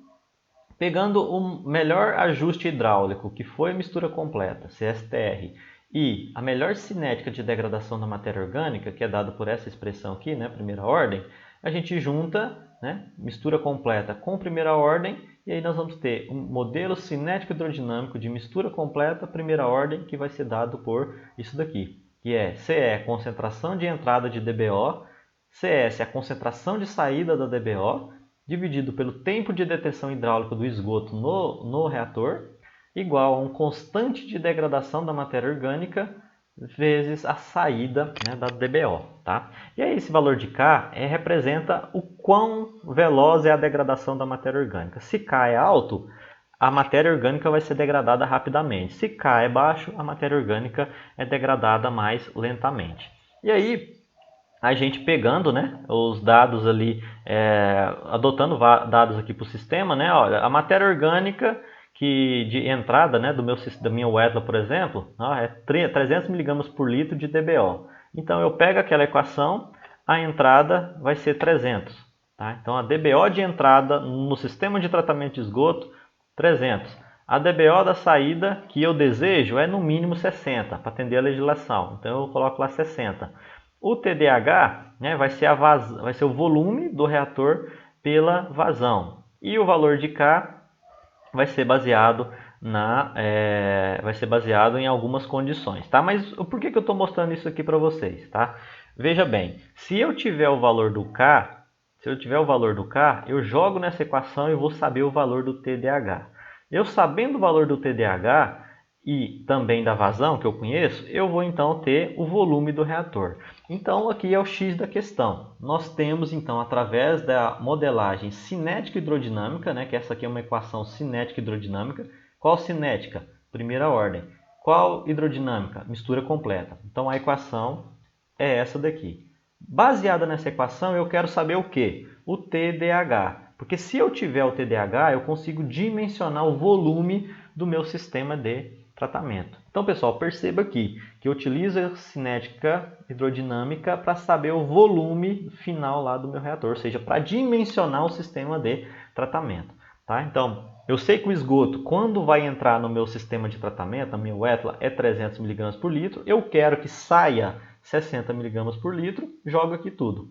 pegando o melhor ajuste hidráulico, que foi a mistura completa, CSTR, e a melhor cinética de degradação da matéria orgânica, que é dada por essa expressão aqui, né, primeira ordem, a gente junta, né, mistura completa com primeira ordem, e aí nós vamos ter um modelo cinético hidrodinâmico de mistura completa, primeira ordem, que vai ser dado por isso daqui, que é CE, concentração de entrada de DBO, CS, a concentração de saída da DBO, dividido pelo tempo de detenção hidráulica do esgoto no reator, igual a um constante de degradação da matéria orgânica vezes a saída, né, da DBO. Tá? E aí esse valor de K representa o quão veloz é a degradação da matéria orgânica. Se K é alto, a matéria orgânica vai ser degradada rapidamente. Se K é baixo, a matéria orgânica é degradada mais lentamente. E aí, a gente pegando, né, os dados ali, adotando dados aqui para o sistema, né, olha, a matéria orgânica que de entrada, né, da minha Wetla, por exemplo, ó, é 300 miligramas por litro de DBO. Então eu pego aquela equação, a entrada vai ser 300. Tá? Então a DBO de entrada no sistema de tratamento de esgoto, 300. A DBO da saída que eu desejo é no mínimo 60, para atender a legislação. Então eu coloco lá 60. O TDH, né, vai ser o volume do reator pela vazão. E o valor de K vai ser baseado em algumas condições, tá? Mas por que eu estou mostrando isso aqui para vocês, tá? Veja bem, se eu tiver o valor do K, eu jogo nessa equação e vou saber o valor do TDH. Eu sabendo o valor do TDH e também da vazão, que eu conheço, eu vou então ter o volume do reator. Então aqui é o X da questão. Nós temos então, através da modelagem cinética hidrodinâmica, né, que essa aqui é uma equação cinética hidrodinâmica. Qual cinética? Primeira ordem. Qual hidrodinâmica? Mistura completa. Então a equação é essa daqui. Baseada nessa equação, eu quero saber o quê? O TDH. Porque se eu tiver o TDH, eu consigo dimensionar o volume do meu sistema de tratamento. Então, pessoal, perceba aqui que eu utilizo a cinética hidrodinâmica para saber o volume final lá do meu reator, ou seja, para dimensionar o sistema de tratamento. Tá? Então, eu sei que o esgoto, quando vai entrar no meu sistema de tratamento, na minha Wetla, é 300 mg por litro. Eu quero que saia 60 mg por litro, jogo aqui tudo.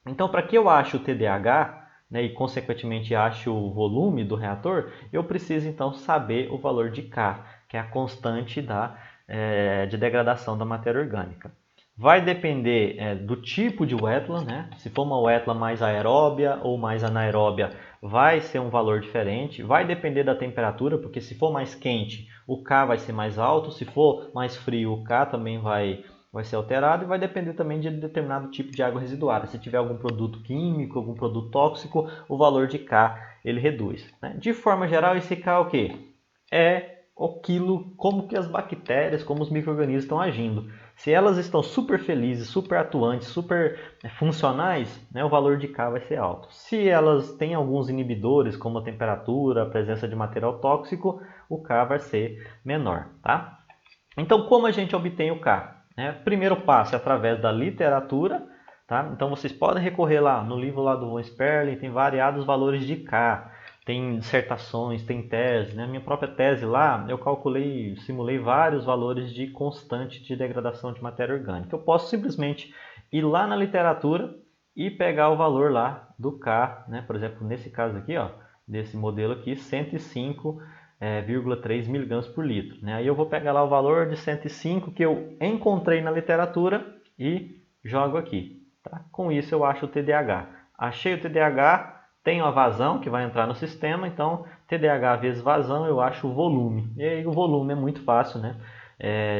Então, para que eu ache o TDH, né, e consequentemente ache o volume do reator, eu preciso então saber o valor de K, que é a constante de degradação da matéria orgânica. Vai depender do tipo de Wetla, né? Se for uma Wetla mais aeróbia ou mais anaeróbia, vai ser um valor diferente. Vai depender da temperatura, porque se for mais quente, o K vai ser mais alto. Se for mais frio, o K também vai ser alterado, e vai depender também de determinado tipo de água residuária. Se tiver algum produto químico, algum produto tóxico, o valor de K ele reduz. Né? De forma geral, esse K é o quê? É aquilo, como que as bactérias, como os micro-organismos estão agindo. Se elas estão super felizes, super atuantes, super funcionais, né, o valor de K vai ser alto. Se elas têm alguns inibidores, como a temperatura, a presença de material tóxico, o K vai ser menor. Tá? Então, como a gente obtém o K? Primeiro passo é através da literatura. Tá? Então, vocês podem recorrer lá no livro lá do Von Sperling, tem variados valores de K. Tem dissertações, tem tese. Na minha própria tese lá, eu simulei vários valores de constante de degradação de matéria orgânica. Eu posso simplesmente ir lá na literatura e pegar o valor lá do K, né? Por exemplo, nesse caso aqui, ó, desse modelo aqui, 105,3 mg por litro. Né? Aí eu vou pegar lá o valor de 105 que eu encontrei na literatura e jogo aqui. Tá? Com isso eu acho o TDH. Achei o TDH, tenho a vazão que vai entrar no sistema, então TDH vezes vazão eu acho o volume. E aí o volume é muito fácil, né,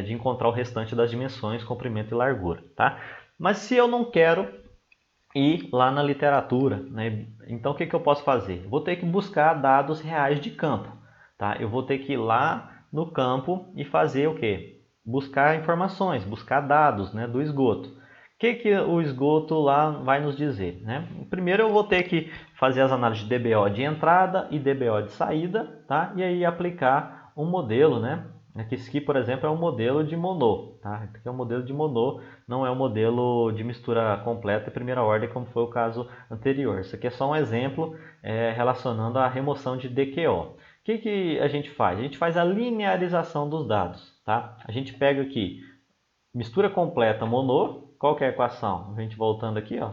de encontrar o restante das dimensões, comprimento e largura. Tá? Mas se eu não quero ir lá na literatura, né, então o que eu posso fazer? Vou ter que buscar dados reais de campo. Tá? Eu vou ter que ir lá no campo e fazer o quê? Buscar informações, buscar dados, né, do esgoto. O que o esgoto lá vai nos dizer? Né? Primeiro eu vou ter que fazer as análises de DBO de entrada e DBO de saída, tá? E aí aplicar um modelo, né? Esse aqui, por exemplo, é um modelo de Monod. Tá? Esse aqui é um modelo de Monod, não é um modelo de mistura completa e primeira ordem, como foi o caso anterior. Isso aqui é só um exemplo relacionando a remoção de DQO. O que a gente faz? A gente faz a linearização dos dados. Tá? A gente pega aqui mistura completa Monod. Qual que é a equação? A gente voltando aqui, ó.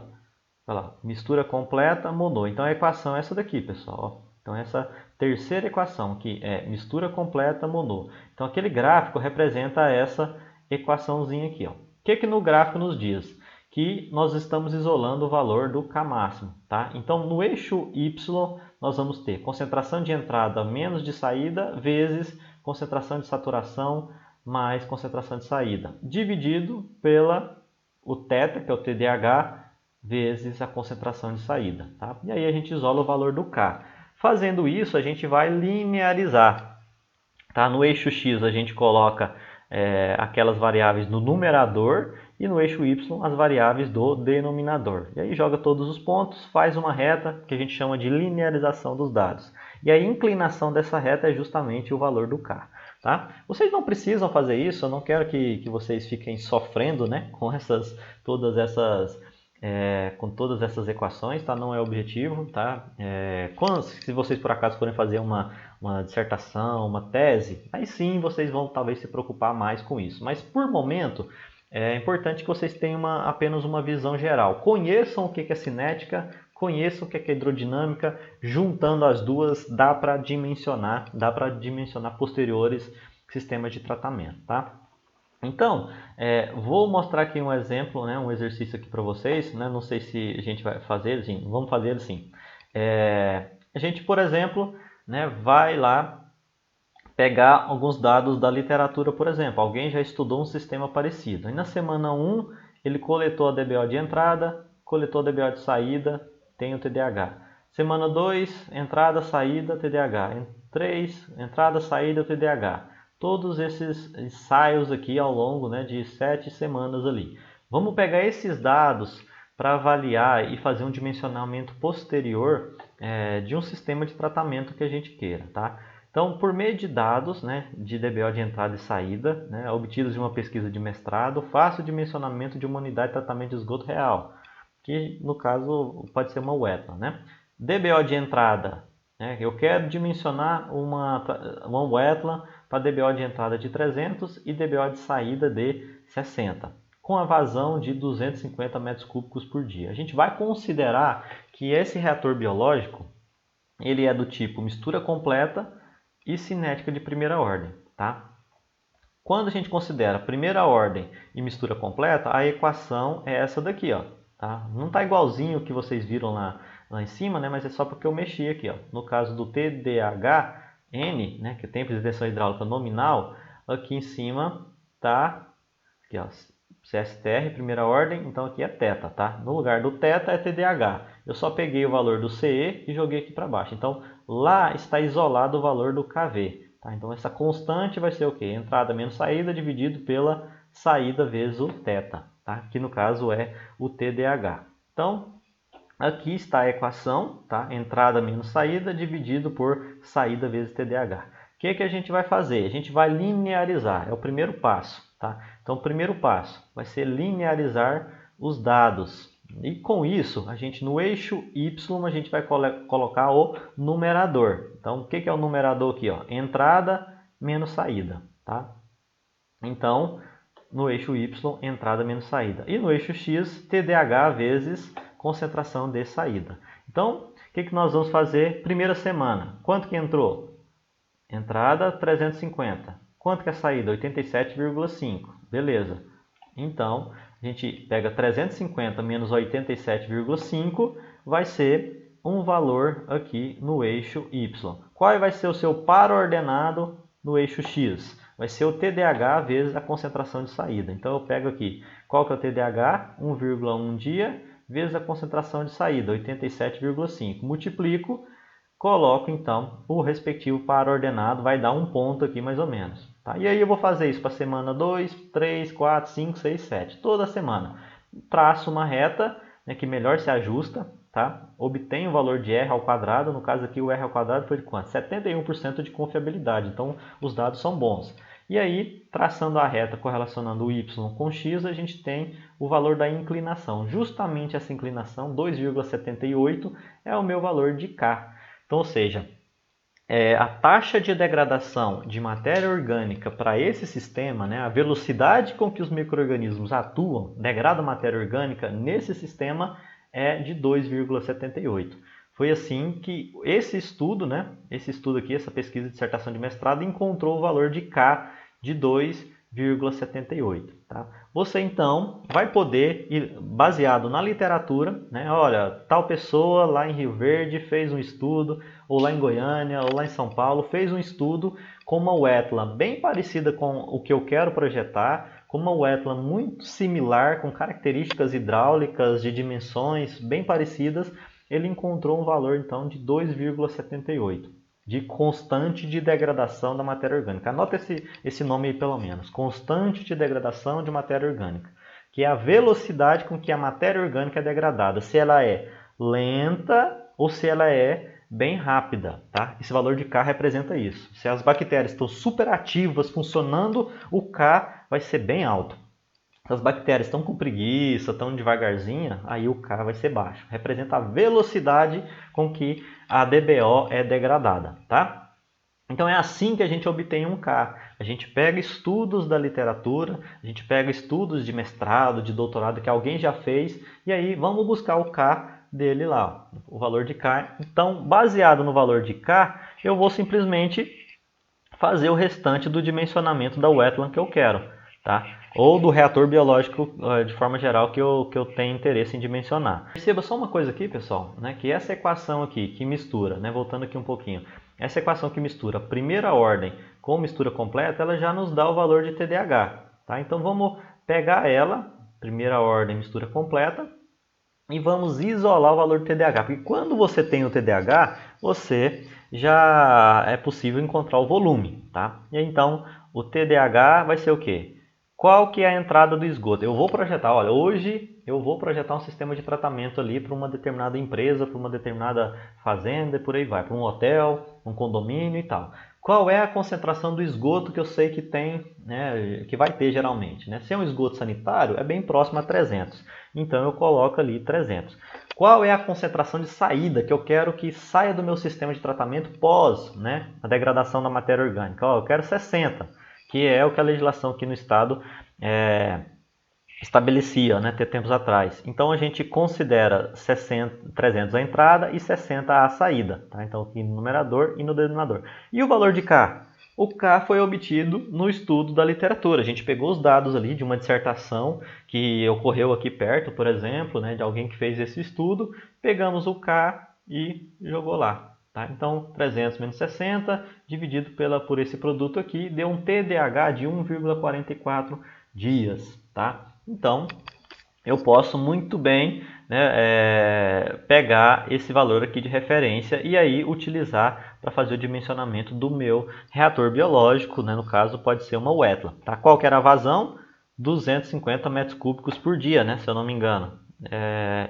Olha lá, mistura completa Monod. Então a equação é essa daqui, pessoal. Ó. Então essa terceira equação aqui é mistura completa Monod. Então aquele gráfico representa essa equaçãozinha aqui, ó. O que no gráfico nos diz? Que nós estamos isolando o valor do K máximo, tá? Então no eixo Y nós vamos ter concentração de entrada menos de saída vezes concentração de saturação mais concentração de saída, dividido pela o θ, que é o TDH, vezes a concentração de saída. Tá? E aí a gente isola o valor do K. Fazendo isso, a gente vai linearizar. Tá? No eixo X, a gente coloca aquelas variáveis no numerador e no eixo Y as variáveis do denominador. E aí joga todos os pontos, faz uma reta que a gente chama de linearização dos dados. E a inclinação dessa reta é justamente o valor do K. Tá? Vocês não precisam fazer isso, eu não quero que vocês fiquem sofrendo, né, com todas essas equações, tá? Não é objetivo. Tá? Se vocês por acaso forem fazer uma dissertação, uma tese, aí sim vocês vão talvez se preocupar mais com isso. Mas por momento é importante que vocês tenham apenas uma visão geral. Conheçam o que é cinética, conheçam o que é hidrodinâmica, juntando as duas dá para dimensionar posteriores sistemas de tratamento. Tá? Então, vou mostrar aqui um exemplo, né, um exercício aqui para vocês. Né, não sei se a gente vai fazer assim, vamos fazer assim. A gente, por exemplo, né, vai lá pegar alguns dados da literatura, por exemplo. Alguém já estudou um sistema parecido. E na semana 1, ele coletou a DBO de entrada, coletou a DBO de saída, tem o TDAH. Semana 2, entrada, saída, TDAH. 3, entrada, saída, TDAH. Todos esses ensaios aqui ao longo, né, de 7 semanas ali. Vamos pegar esses dados para avaliar e fazer um dimensionamento posterior de um sistema de tratamento que a gente queira. Tá? Então, por meio de dados, né, de DBO de entrada e saída, né, obtidos de uma pesquisa de mestrado, faço o dimensionamento de uma unidade de tratamento de esgoto real, que no caso pode ser uma wetland. Né? DBO de entrada, né, eu quero dimensionar uma wetland para DBO de entrada de 300 e DBO de saída de 60, com a vazão de 250 metros cúbicos por dia. A gente vai considerar que esse reator biológico ele é do tipo mistura completa e cinética de primeira ordem. Tá? Quando a gente considera primeira ordem e mistura completa, a equação é essa daqui. Ó, tá? Não está igualzinho o que vocês viram lá em cima, né? Mas é só porque eu mexi aqui. Ó. No caso do TDHN, né? Que é tempo de tensão hidráulica nominal, aqui em cima está CSTR, primeira ordem, então aqui é θ. Tá? No lugar do θ é TDH. Eu só peguei o valor do CE e joguei aqui para baixo. Então, lá está isolado o valor do KV. Tá? Então, essa constante vai ser o quê? Entrada menos saída dividido pela saída vezes o θ. Tá? Que no caso é o TDH. Então, aqui está a equação. Tá? Entrada menos saída dividido por saída vezes TDH. O que a gente vai fazer? A gente vai linearizar. É o primeiro passo. Tá? Então, o primeiro passo vai ser linearizar os dados. E com isso, a gente no eixo Y, a gente vai colocar o numerador. Então, o que é o numerador aqui? Ó? Entrada menos saída. Tá? Então, no eixo Y, entrada menos saída. E no eixo X, TDH vezes concentração de saída. Então, o que nós vamos fazer? Primeira semana. Quanto que entrou? Entrada, 350. Quanto que é a saída? 87,5. Beleza. Então, a gente pega 350 menos 87,5, vai ser um valor aqui no eixo Y. Qual vai ser o seu par ordenado no eixo X? Vai ser o TDH vezes a concentração de saída. Então, eu pego aqui, qual que é o TDH? 1,1 dia vezes a concentração de saída, 87,5. Multiplico, coloco então o respectivo par ordenado, vai dar um ponto aqui mais ou menos. Tá? E aí eu vou fazer isso para semana 2, 3, 4, 5, 6, 7. Toda semana. Traço uma reta, né, que melhor se ajusta. Tá? Obtenho o valor de R ao quadrado. No caso aqui o R ao quadrado foi de quanto? 71% de confiabilidade. Então os dados são bons. E aí, traçando a reta correlacionando o Y com X, a gente tem o valor da inclinação. Justamente essa inclinação, 2,78, é o meu valor de K. Então, ou seja, a taxa de degradação de matéria orgânica para esse sistema, né, a velocidade com que os micro-organismos atuam, degradam matéria orgânica nesse sistema é de 2,78. Foi assim que esse estudo, né, aqui, essa pesquisa de dissertação de mestrado, encontrou o valor de K de 2,78. Tá? Você então vai poder ir baseado na literatura, né? Olha, tal pessoa lá em Rio Verde fez um estudo, ou lá em Goiânia, ou lá em São Paulo, fez um estudo com uma wetland bem parecida com o que eu quero projetar, com uma wetland muito similar, com características hidráulicas de dimensões bem parecidas. Ele encontrou um valor então de 2,78 de constante de degradação da matéria orgânica. Anota esse nome aí pelo menos, constante de degradação de matéria orgânica. que é a velocidade com que a matéria orgânica é degradada, se ela é lenta ou se ela é bem rápida, tá? Esse valor de K representa isso. Se as bactérias estão superativas, funcionando, o K vai ser bem alto. Se as bactérias estão com preguiça, estão devagarzinha, aí o K vai ser baixo. Representa a velocidade com que a DBO é degradada, tá? Então é assim que a gente obtém um K. A gente pega estudos da literatura, a gente pega estudos de mestrado, de doutorado que alguém já fez, e aí vamos buscar o K dele lá, o valor de K. Então, baseado no valor de K, eu vou simplesmente fazer o restante do dimensionamento da wetland que eu quero, tá? Ou do reator biológico de forma geral que eu tenho interesse em dimensionar. Perceba só uma coisa aqui, pessoal, né? Que essa equação aqui que mistura, né? Voltando aqui um pouquinho, essa equação que mistura primeira ordem com mistura completa, ela já nos dá o valor de TDAH, tá? Então vamos pegar ela, primeira ordem, mistura completa, e vamos isolar o valor do TDAH, porque quando você tem o TDAH, você já é possível encontrar o volume, tá? E então o TDAH vai ser o quê? Qual que é a entrada do esgoto? Eu vou projetar, olha, hoje eu vou projetar um sistema de tratamento ali para uma determinada empresa, para uma determinada fazenda e por aí vai, para um hotel, um condomínio e tal. Qual é a concentração do esgoto que eu sei que tem, né, que vai ter geralmente, né? Se é um esgoto sanitário, é bem próximo a 300. Então eu coloco ali 300. Qual é a concentração de saída que eu quero que saia do meu sistema de tratamento pós, né, a degradação da matéria orgânica? Eu quero 60, que é o que a legislação aqui no estado estabelecia, né, tempos atrás. Então a gente considera 300 a entrada e 60 a saída, tá? Então aqui no numerador e no denominador. E o valor de K? O K foi obtido no estudo da literatura. A gente pegou os dados ali de uma dissertação que ocorreu aqui perto, por exemplo, né, de alguém que fez esse estudo, pegamos o K e jogou lá. Tá? Então 300 menos 60 dividido por esse produto aqui deu um TDAH de 1,44 dias. Tá? Então, eu posso muito bem, né, pegar esse valor aqui de referência e aí utilizar para fazer o dimensionamento do meu reator biológico, né, no caso pode ser uma wetland. Tá? Qual que era a vazão? 250 metros cúbicos por dia, né, se eu não me engano.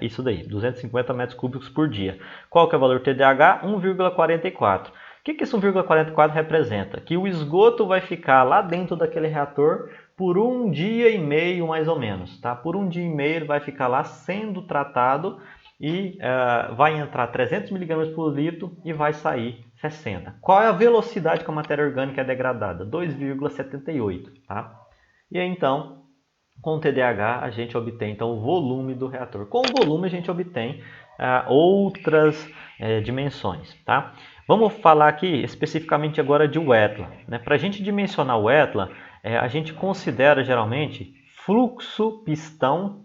Isso daí, 250 metros cúbicos por dia. Qual que é o valor TDAH? 1,44. O que esse 1,44 representa? Que o esgoto vai ficar lá dentro daquele reator por 1 dia e meio, mais ou menos. Tá? Por 1 dia e meio ele vai ficar lá sendo tratado e vai entrar 300 mg por litro e vai sair 60. Qual é a velocidade que a matéria orgânica é degradada? 2,78. Tá? E aí, então, com o TDAH a gente obtém então, o volume do reator. Com o volume a gente obtém outras dimensões. Tá? Vamos falar aqui especificamente agora de wetland. Né? Para a gente dimensionar o wetland, a gente considera geralmente fluxo pistão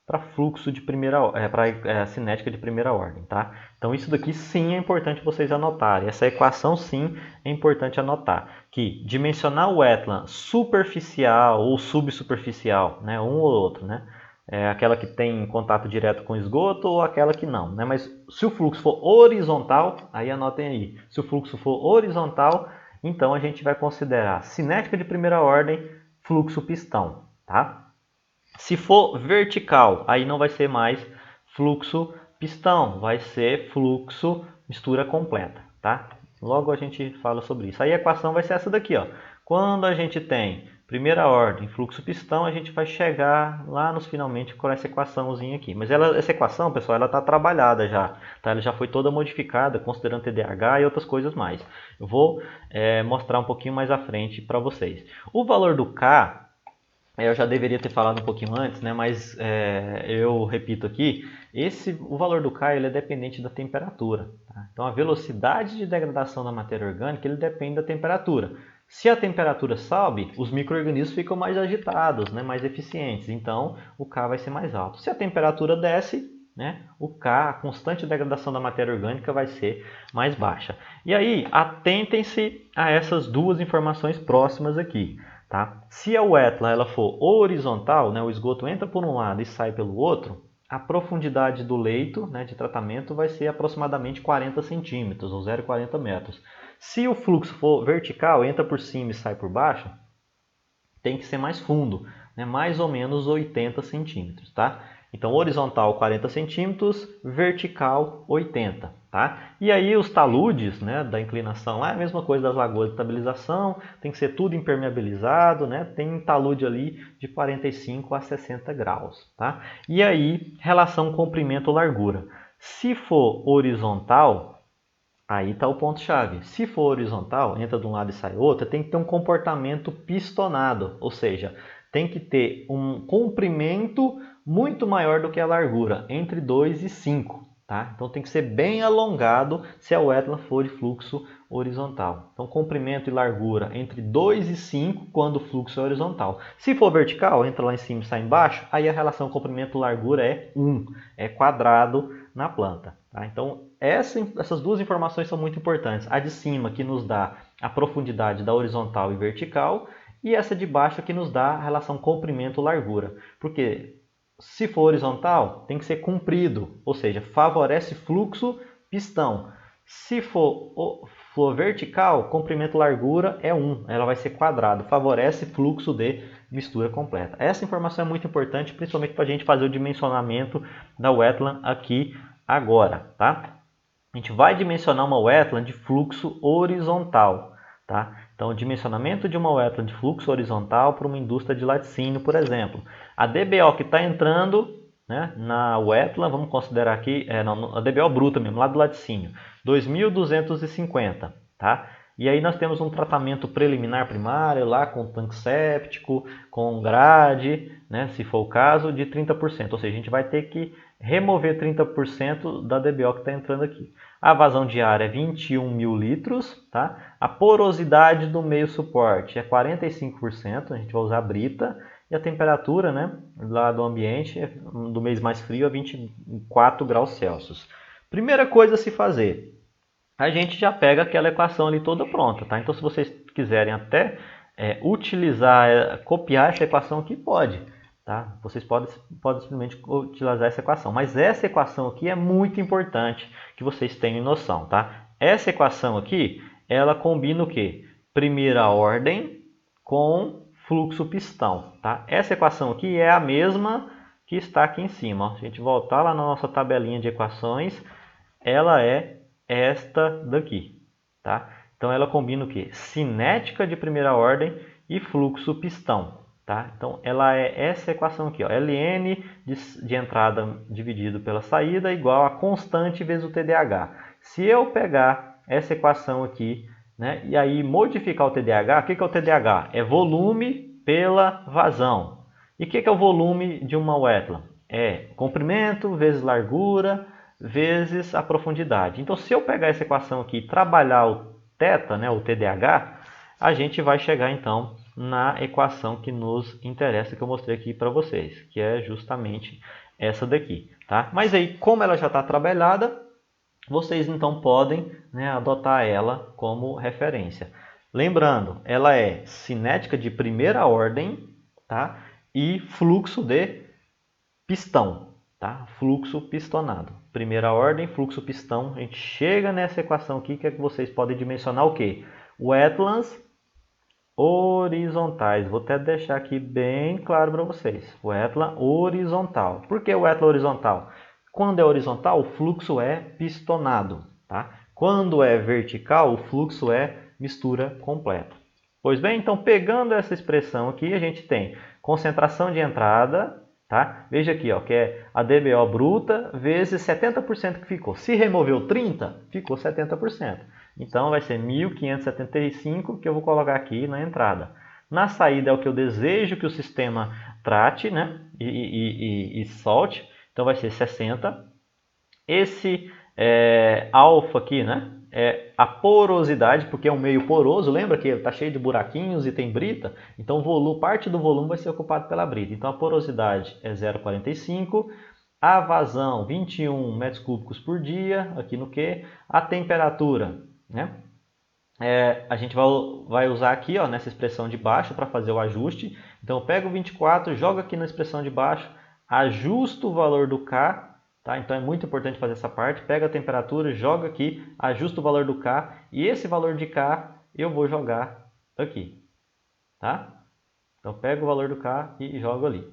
para fluxo de para cinética de primeira ordem, tá? Então isso daqui sim é importante vocês anotarem. Essa equação sim é importante anotar. Que dimensionar o wetland superficial ou subsuperficial, né? Um ou outro, né? Aquela que tem contato direto com esgoto ou aquela que não, né? Mas se o fluxo for horizontal, aí anotem aí. Se o fluxo for horizontal, então a gente vai considerar cinética de primeira ordem, fluxo pistão, tá? Se for vertical, aí não vai ser mais fluxo pistão, vai ser fluxo mistura completa, tá? Logo a gente fala sobre isso. Aí a equação vai ser essa daqui, ó. Quando a gente tem primeira ordem, fluxo pistão, a gente vai chegar lá nos finalmente com essa equaçãozinha aqui. Mas essa equação, pessoal, ela está trabalhada já, tá? Ela já foi toda modificada, considerando TDAH e outras coisas mais. Eu vou mostrar um pouquinho mais à frente para vocês. O valor do K, eu já deveria ter falado um pouquinho antes, né? Mas eu repito aqui, o valor do K ele é dependente da temperatura. Tá? Então a velocidade de degradação da matéria orgânica ele depende da temperatura. Se a temperatura sobe, os micro-organismos ficam mais agitados, né? Mais eficientes, então o K vai ser mais alto. Se a temperatura desce, né? O K, a constante de degradação da matéria orgânica vai ser mais baixa. E aí, atentem-se a essas duas informações próximas aqui. Tá? Se a wetland ela for horizontal, né, o esgoto entra por um lado e sai pelo outro, a profundidade do leito, né, de tratamento vai ser aproximadamente 40 centímetros, ou 0,40 metros. Se o fluxo for vertical, entra por cima e sai por baixo, tem que ser mais fundo. né, mais ou menos 80 centímetros, tá? Então, horizontal 40 centímetros, vertical 80, tá? E aí os taludes, né, da inclinação lá é a mesma coisa das lagoas de estabilização, tem que ser tudo impermeabilizado, né? Tem talude ali de 45 a 60 graus, tá? E aí, relação comprimento-largura. Se for horizontal, aí está o ponto-chave. Se for horizontal, entra de um lado e sai outro, tem que ter um comportamento pistonado, ou seja, tem que ter um comprimento muito maior do que a largura, entre 2 e 5. Tá? Então tem que ser bem alongado se a wetland for de fluxo horizontal. Então comprimento e largura entre 2 e 5 quando o fluxo é horizontal. Se for vertical, entra lá em cima e sai embaixo, aí a relação comprimento-largura é 1, é quadrado na planta. Tá? Então essas duas informações são muito importantes. A de cima que nos dá a profundidade da horizontal e vertical, e essa de baixo que nos dá a relação comprimento-largura. Porque se for horizontal, tem que ser comprido, ou seja, favorece fluxo pistão. Se for vertical, comprimento-largura é 1, ela vai ser quadrado, favorece fluxo de mistura completa. Essa informação é muito importante, principalmente para a gente fazer o dimensionamento da wetland aqui agora, tá? A gente vai dimensionar uma wetland de fluxo horizontal, tá? Então, o dimensionamento de uma wetland de fluxo horizontal para uma indústria de laticínio, por exemplo. A DBO que está entrando, né, na wetland, vamos considerar aqui, a DBO bruta mesmo, lá do laticínio, 2.250, tá? E aí nós temos um tratamento preliminar primário lá com tanque séptico, com grade, né, se for o caso, de 30%. Ou seja, a gente vai ter que remover 30% da DBO que está entrando aqui. A vazão diária é 21 mil litros, tá? A porosidade do meio suporte é 45%, a gente vai usar brita. E a temperatura, né, lá do ambiente, do mês mais frio, é 24 graus Celsius. Primeira coisa a se fazer, a gente já pega aquela equação ali toda pronta, tá? Então, se vocês quiserem até copiar essa equação aqui, pode. Tá? Vocês podem simplesmente utilizar essa equação. Mas essa equação aqui é muito importante que vocês tenham noção. Tá? Essa equação aqui, ela combina o quê? Primeira ordem com fluxo pistão. Tá? Essa equação aqui é a mesma que está aqui em cima. Ó. Se a gente voltar lá na nossa tabelinha de equações, ela é esta daqui. Tá? Então ela combina o quê? Cinética de primeira ordem e fluxo pistão. Tá? Então, ela é essa equação aqui, ó, ln de entrada dividido pela saída igual a constante vezes o TDH. Se eu pegar essa equação aqui, né, e aí modificar o TDH, o que é o TDH? É volume pela vazão. E o que é o volume de uma wetland? É comprimento vezes largura vezes a profundidade. Então, se eu pegar essa equação aqui e trabalhar o θ, né, o TDH, a gente vai chegar então na equação que nos interessa, que eu mostrei aqui para vocês, que é justamente essa daqui. Tá? Mas aí, como ela já está trabalhada, vocês então podem, né, adotar ela como referência. Lembrando, ela é cinética de primeira ordem, tá? E fluxo de pistão, tá? Fluxo pistonado. Primeira ordem, fluxo pistão. A gente chega nessa equação aqui que é que vocês podem dimensionar o quê? Wetlands horizontais. Vou até deixar aqui bem claro para vocês. Wetland horizontal. Por que wetland horizontal? Quando é horizontal, o fluxo é pistonado. Tá? Quando é vertical, o fluxo é mistura completa. Pois bem, então pegando essa expressão aqui, a gente tem concentração de entrada, tá? Veja aqui, ó, que é a DBO bruta vezes 70% que ficou. Se removeu 30%, ficou 70%. Então, vai ser 1.575 que eu vou colocar aqui na entrada. Na saída é o que eu desejo que o sistema trate, né? e solte. Então, vai ser 60. Esse alfa aqui, né? É a porosidade, porque é um meio poroso. Lembra que está cheio de buraquinhos e tem brita? Então, parte do volume vai ser ocupado pela brita. Então, a porosidade é 0,45. A vazão, 21 metros cúbicos por dia. Aqui no Q. A temperatura, né? A gente vai usar aqui, ó, nessa expressão de baixo para fazer o ajuste. Então, eu pego o 24, jogo aqui na expressão de baixo, ajusto o valor do K. Tá? Então, é muito importante fazer essa parte. Pega a temperatura, joga aqui, ajusta o valor do K. E esse valor de K eu vou jogar aqui. Tá? Então pego o valor do K e jogo ali.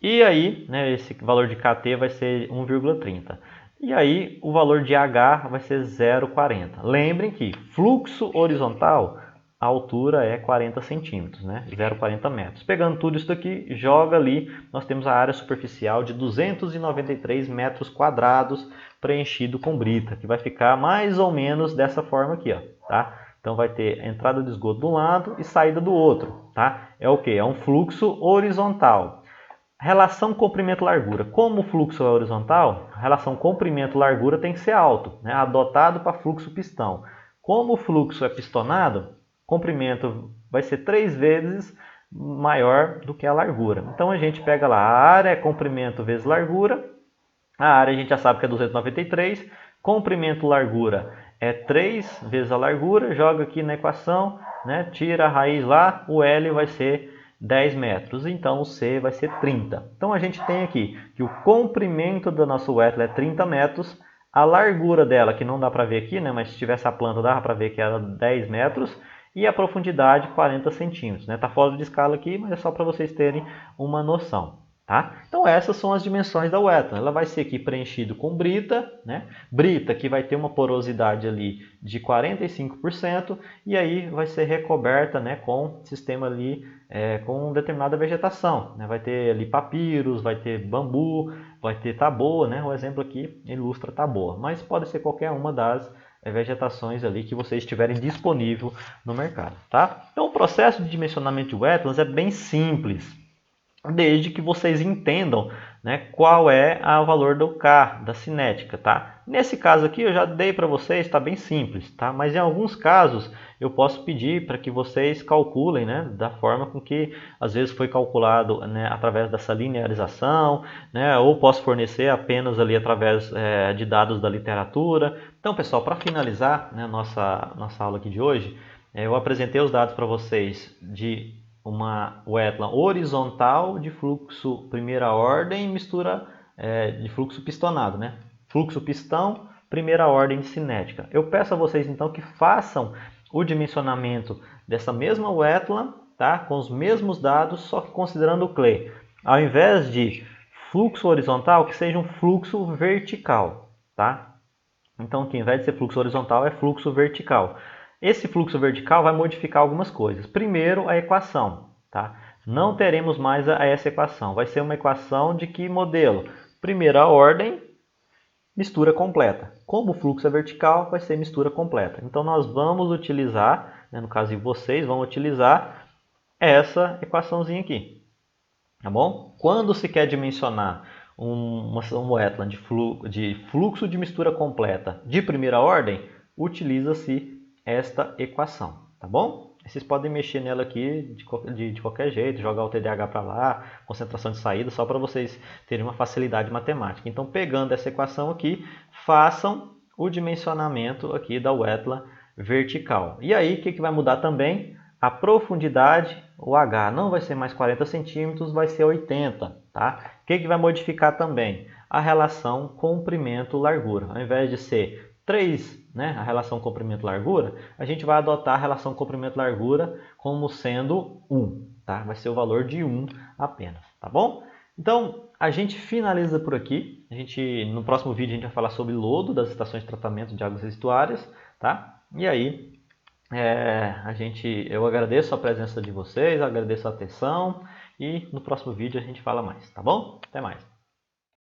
E aí, né, esse valor de KT vai ser 1,30. E aí o valor de H vai ser 0,40. Lembrem que fluxo horizontal, a altura é 40 centímetros, né? 0,40 metros. Pegando tudo isso aqui, joga ali, nós temos a área superficial de 293 metros quadrados preenchido com brita, que vai ficar mais ou menos dessa forma aqui, ó, tá? Então vai ter entrada de esgoto de um lado e saída do outro, tá? É o que? É um fluxo horizontal. Relação comprimento-largura. Como o fluxo é horizontal, a relação comprimento-largura tem que ser alto, né? Adotado para fluxo pistão. Como o fluxo é pistonado, comprimento vai ser 3 vezes maior do que a largura. Então a gente pega lá, a área é comprimento vezes largura. A área a gente já sabe que é 293. Comprimento largura é 3 vezes a largura. Joga aqui na equação, né? Tira a raiz lá, o L vai ser 10 metros, então o C vai ser 30. Então a gente tem aqui que o comprimento da nossa wetland é 30 metros, a largura dela, que não dá para ver aqui, né, mas se tivesse a planta dá para ver que era 10 metros, e a profundidade 40 centímetros. Está fora de escala aqui, mas é só para vocês terem uma noção. Tá? Então essas são as dimensões da wetland. Ela vai ser aqui preenchida com brita, né? Brita que vai ter uma porosidade ali de 45% e aí vai ser recoberta, né, com sistema ali com determinada vegetação, né? Vai ter ali papiros, vai ter bambu, vai ter taboa, né? O exemplo aqui ilustra taboa, mas pode ser qualquer uma das vegetações ali que vocês tiverem disponível no mercado, tá? Então o processo de dimensionamento de wetlands é bem simples, desde que vocês entendam, né, qual é o valor do K, da cinética, tá? Nesse caso aqui eu já dei para vocês, está bem simples, tá? Mas em alguns casos eu posso pedir para que vocês calculem, né, da forma com que às vezes foi calculado, né, através dessa linearização, né, ou posso fornecer apenas ali através de dados da literatura. Então, pessoal, para finalizar, né, nossa aula aqui de hoje, eu apresentei os dados para vocês de uma wetland horizontal de fluxo primeira ordem e mistura de fluxo pistonado, né? Fluxo pistão, primeira ordem cinética. Eu peço a vocês então que façam o dimensionamento dessa mesma wetland, tá? Com os mesmos dados, só que considerando o clay. Ao invés de fluxo horizontal, que seja um fluxo vertical, tá? Então, aqui, ao invés de ser fluxo horizontal, é fluxo vertical. Esse fluxo vertical vai modificar algumas coisas. Primeiro, a equação. Tá? Não teremos mais essa equação. Vai ser uma equação de que modelo? Primeira ordem, mistura completa. Como o fluxo é vertical, vai ser mistura completa. Então, nós vamos utilizar, né, no caso de vocês, vão utilizar essa equaçãozinha aqui. Tá bom? Quando se quer dimensionar um wetland de fluxo de mistura completa de primeira ordem, utiliza-se esta equação, tá bom? Vocês podem mexer nela aqui de qualquer jeito, jogar o TDAH para lá, concentração de saída, só para vocês terem uma facilidade matemática. Então, pegando essa equação aqui, façam o dimensionamento aqui da wetland vertical. E aí, o que vai mudar também? A profundidade, o H, não vai ser mais 40 centímetros, vai ser 80. Tá? O que vai modificar também? A relação comprimento-largura. Ao invés de ser 3, né, a relação comprimento-largura, a gente vai adotar a relação comprimento-largura como sendo 1. Tá? Vai ser o valor de 1 apenas. Tá bom? Então, a gente finaliza por aqui. No próximo vídeo a gente vai falar sobre lodo das estações de tratamento de águas residuárias. Tá? E aí, eu agradeço a presença de vocês, agradeço a atenção e no próximo vídeo a gente fala mais, tá bom? Até mais!